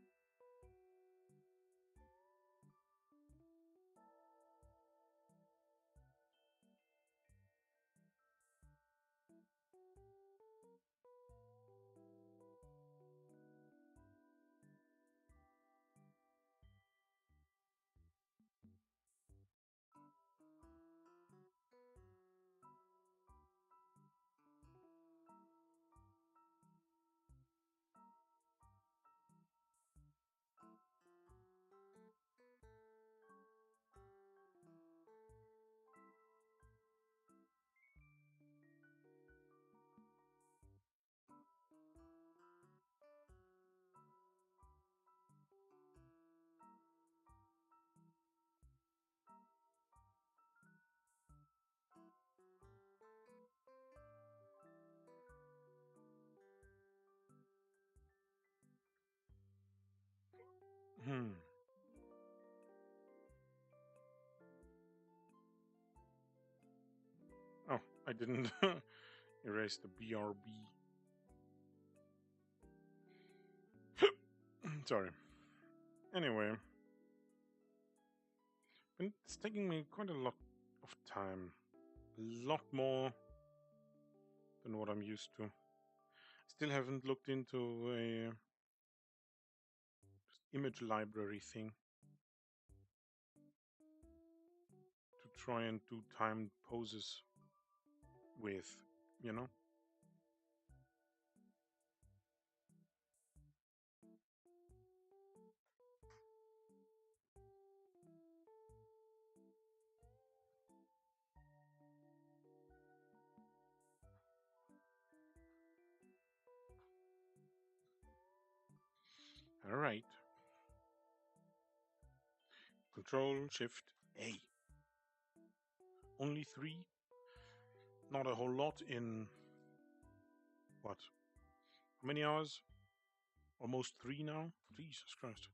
Hmm. Oh, I didn't erase the BRB. Sorry. Anyway, it's taking me quite a lot of time. A lot more than what I'm used to. Still haven't looked into a image library thing. try and do timed poses with, you know? All right. Control Shift A. Only 3. Not a whole lot in what? How many hours? Almost 3 now? Jesus Christ.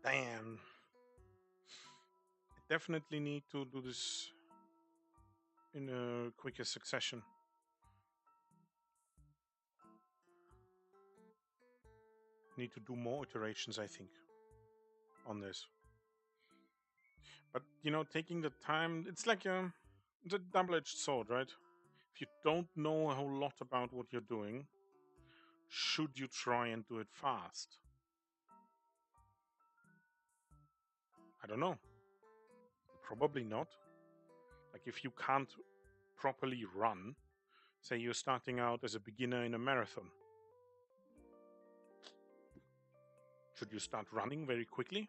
Damn. I definitely need to do this in a quicker succession. Need to do more iterations, I think, on this. But, you know, taking the time, it's like it's a double-edged sword, right? If you don't know a whole lot about what you're doing, should you try and do it fast? I don't know. Probably not. Like if you can't properly run, say you're starting out as a beginner in a marathon, should you start running very quickly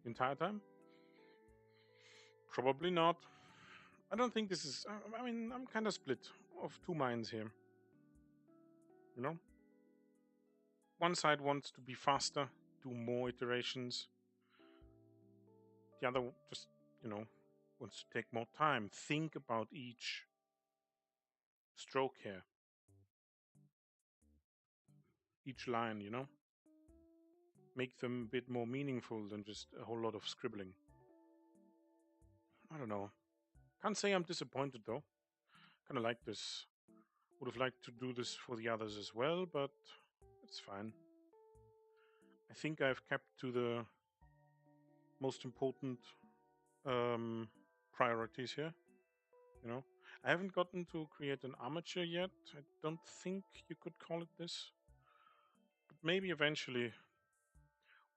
the entire time? Probably not. I don't think this is, I mean, I'm kind of split of 2 minds here. You know? One side wants to be faster, do more iterations. The other just, you know, wants to take more time, think about each stroke here, each line, you know? Make them a bit more meaningful than just a whole lot of scribbling. I don't know. Can't say I'm disappointed though. Kind of like this. Would have liked to do this for the others as well, but it's fine. I think I've kept to the most important priorities here. You know, I haven't gotten to create an armature yet. I don't think you could call it this, but maybe eventually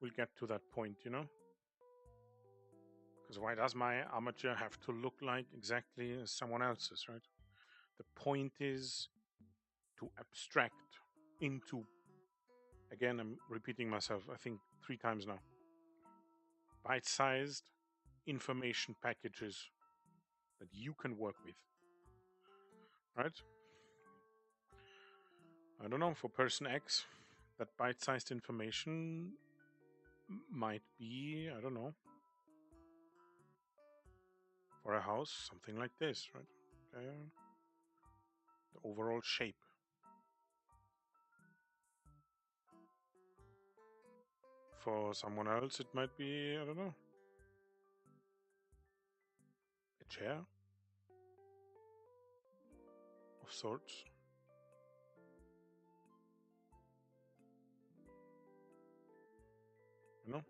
we'll get to that point. You know, because why does my armature have to look like exactly as someone else's, right? The point is to abstract into, again, I'm repeating myself, I think 3 times now, bite-sized information packages that you can work with, right? I don't know, for person X, that bite-sized information might be, I don't know, for a house, something like this, right? Okay. The overall shape. For someone else, it might be, I don't know, a chair of sorts. You know?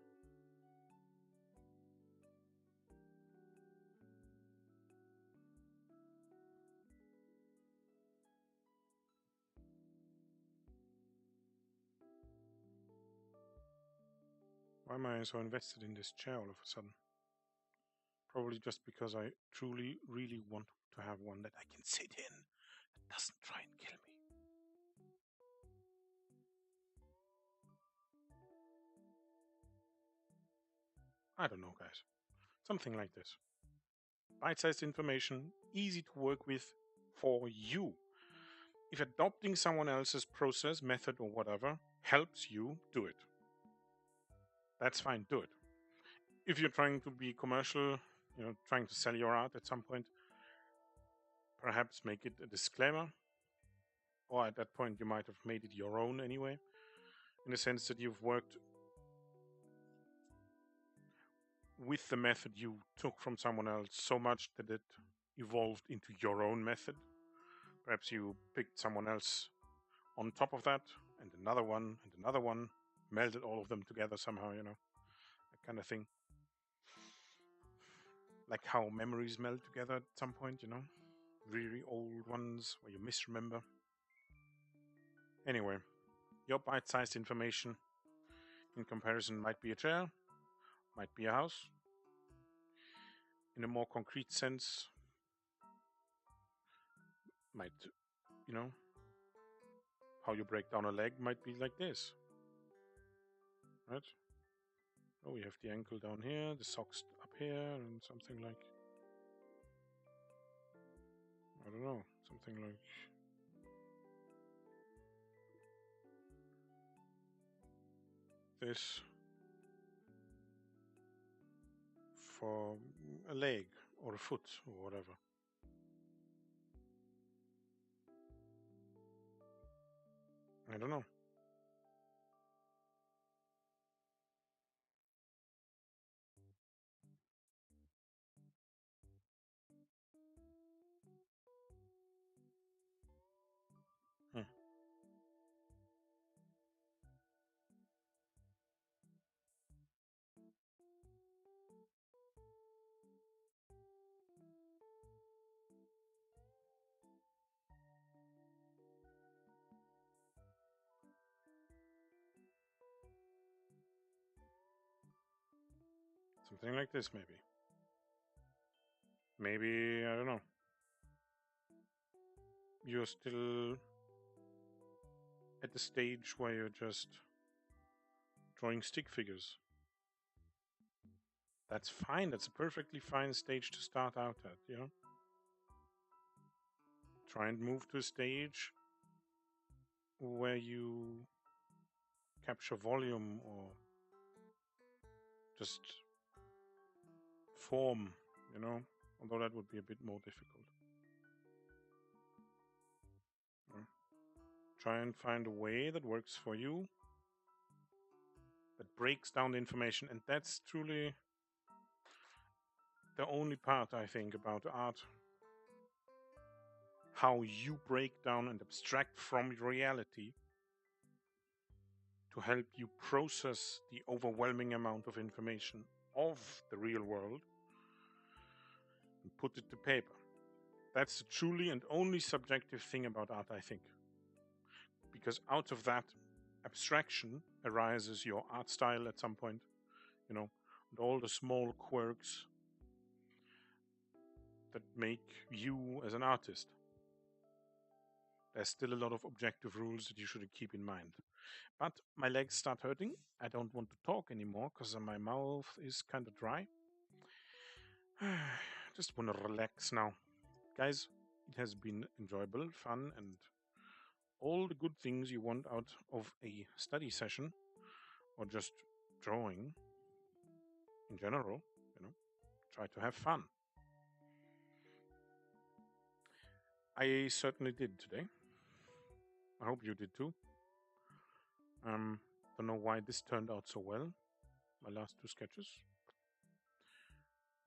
Why am I so invested in this chair all of a sudden? Probably just because I truly, really want to have one that I can sit in that doesn't try and kill me. I don't know, guys. Something like this. Bite-sized information, easy to work with for you. If adopting someone else's process, method, or whatever helps you, do it. That's fine, do it. If you're trying to be commercial, you know, trying to sell your art at some point, perhaps make it a disclaimer. Or at that point, you might have made it your own anyway, in the sense that you've worked with the method you took from someone else so much that it evolved into your own method. Perhaps you picked someone else on top of that, and another one, melded all of them together somehow, you know, that kind of thing. Like how memories meld together at some point, you know, really old ones where you misremember. Anyway, your bite-sized information in comparison might be a chair, might be a house, in a more concrete sense, might, you know, how you break down a leg might be like this, right? Oh, we have the ankle down here, the socks up here, and something like, I don't know, something like this for a leg or a foot or whatever. I don't know. Hmm. Something like this, maybe. Maybe, I don't know. You're still at the stage where you're just drawing stick figures. That's fine. That's a perfectly fine stage to start out at, you know? Try and move to a stage where you capture volume or just form, you know? Although that would be a bit more difficult. Try and find a way that works for you, that breaks down the information, and that's truly the only part I think about art. How you break down and abstract from reality to help you process the overwhelming amount of information of the real world and put it to paper. That's the truly and only subjective thing about art, I think. Because out of that abstraction arises your art style at some point, you know, and all the small quirks that make you as an artist. There's still a lot of objective rules that you should keep in mind. But my legs start hurting. I don't want to talk anymore because my mouth is kind of dry. Just want to relax now. Guys, it has been enjoyable, fun, and all the good things you want out of a study session or just drawing in general, you know, try to have fun. I certainly did today. I hope you did too. Don't know why this turned out so well. My last two sketches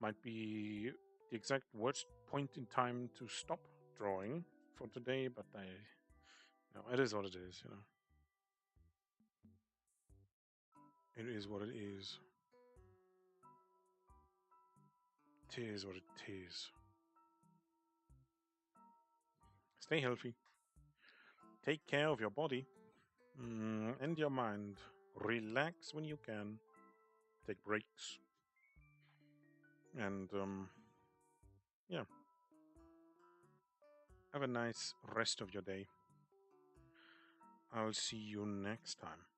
might be the exact worst point in time to stop drawing for today, but it is what it is, you know. It is what it is. It is what it is. Stay healthy. Take care of your body and your mind. Relax when you can. Take breaks. And yeah. Have a nice rest of your day. I'll see you next time.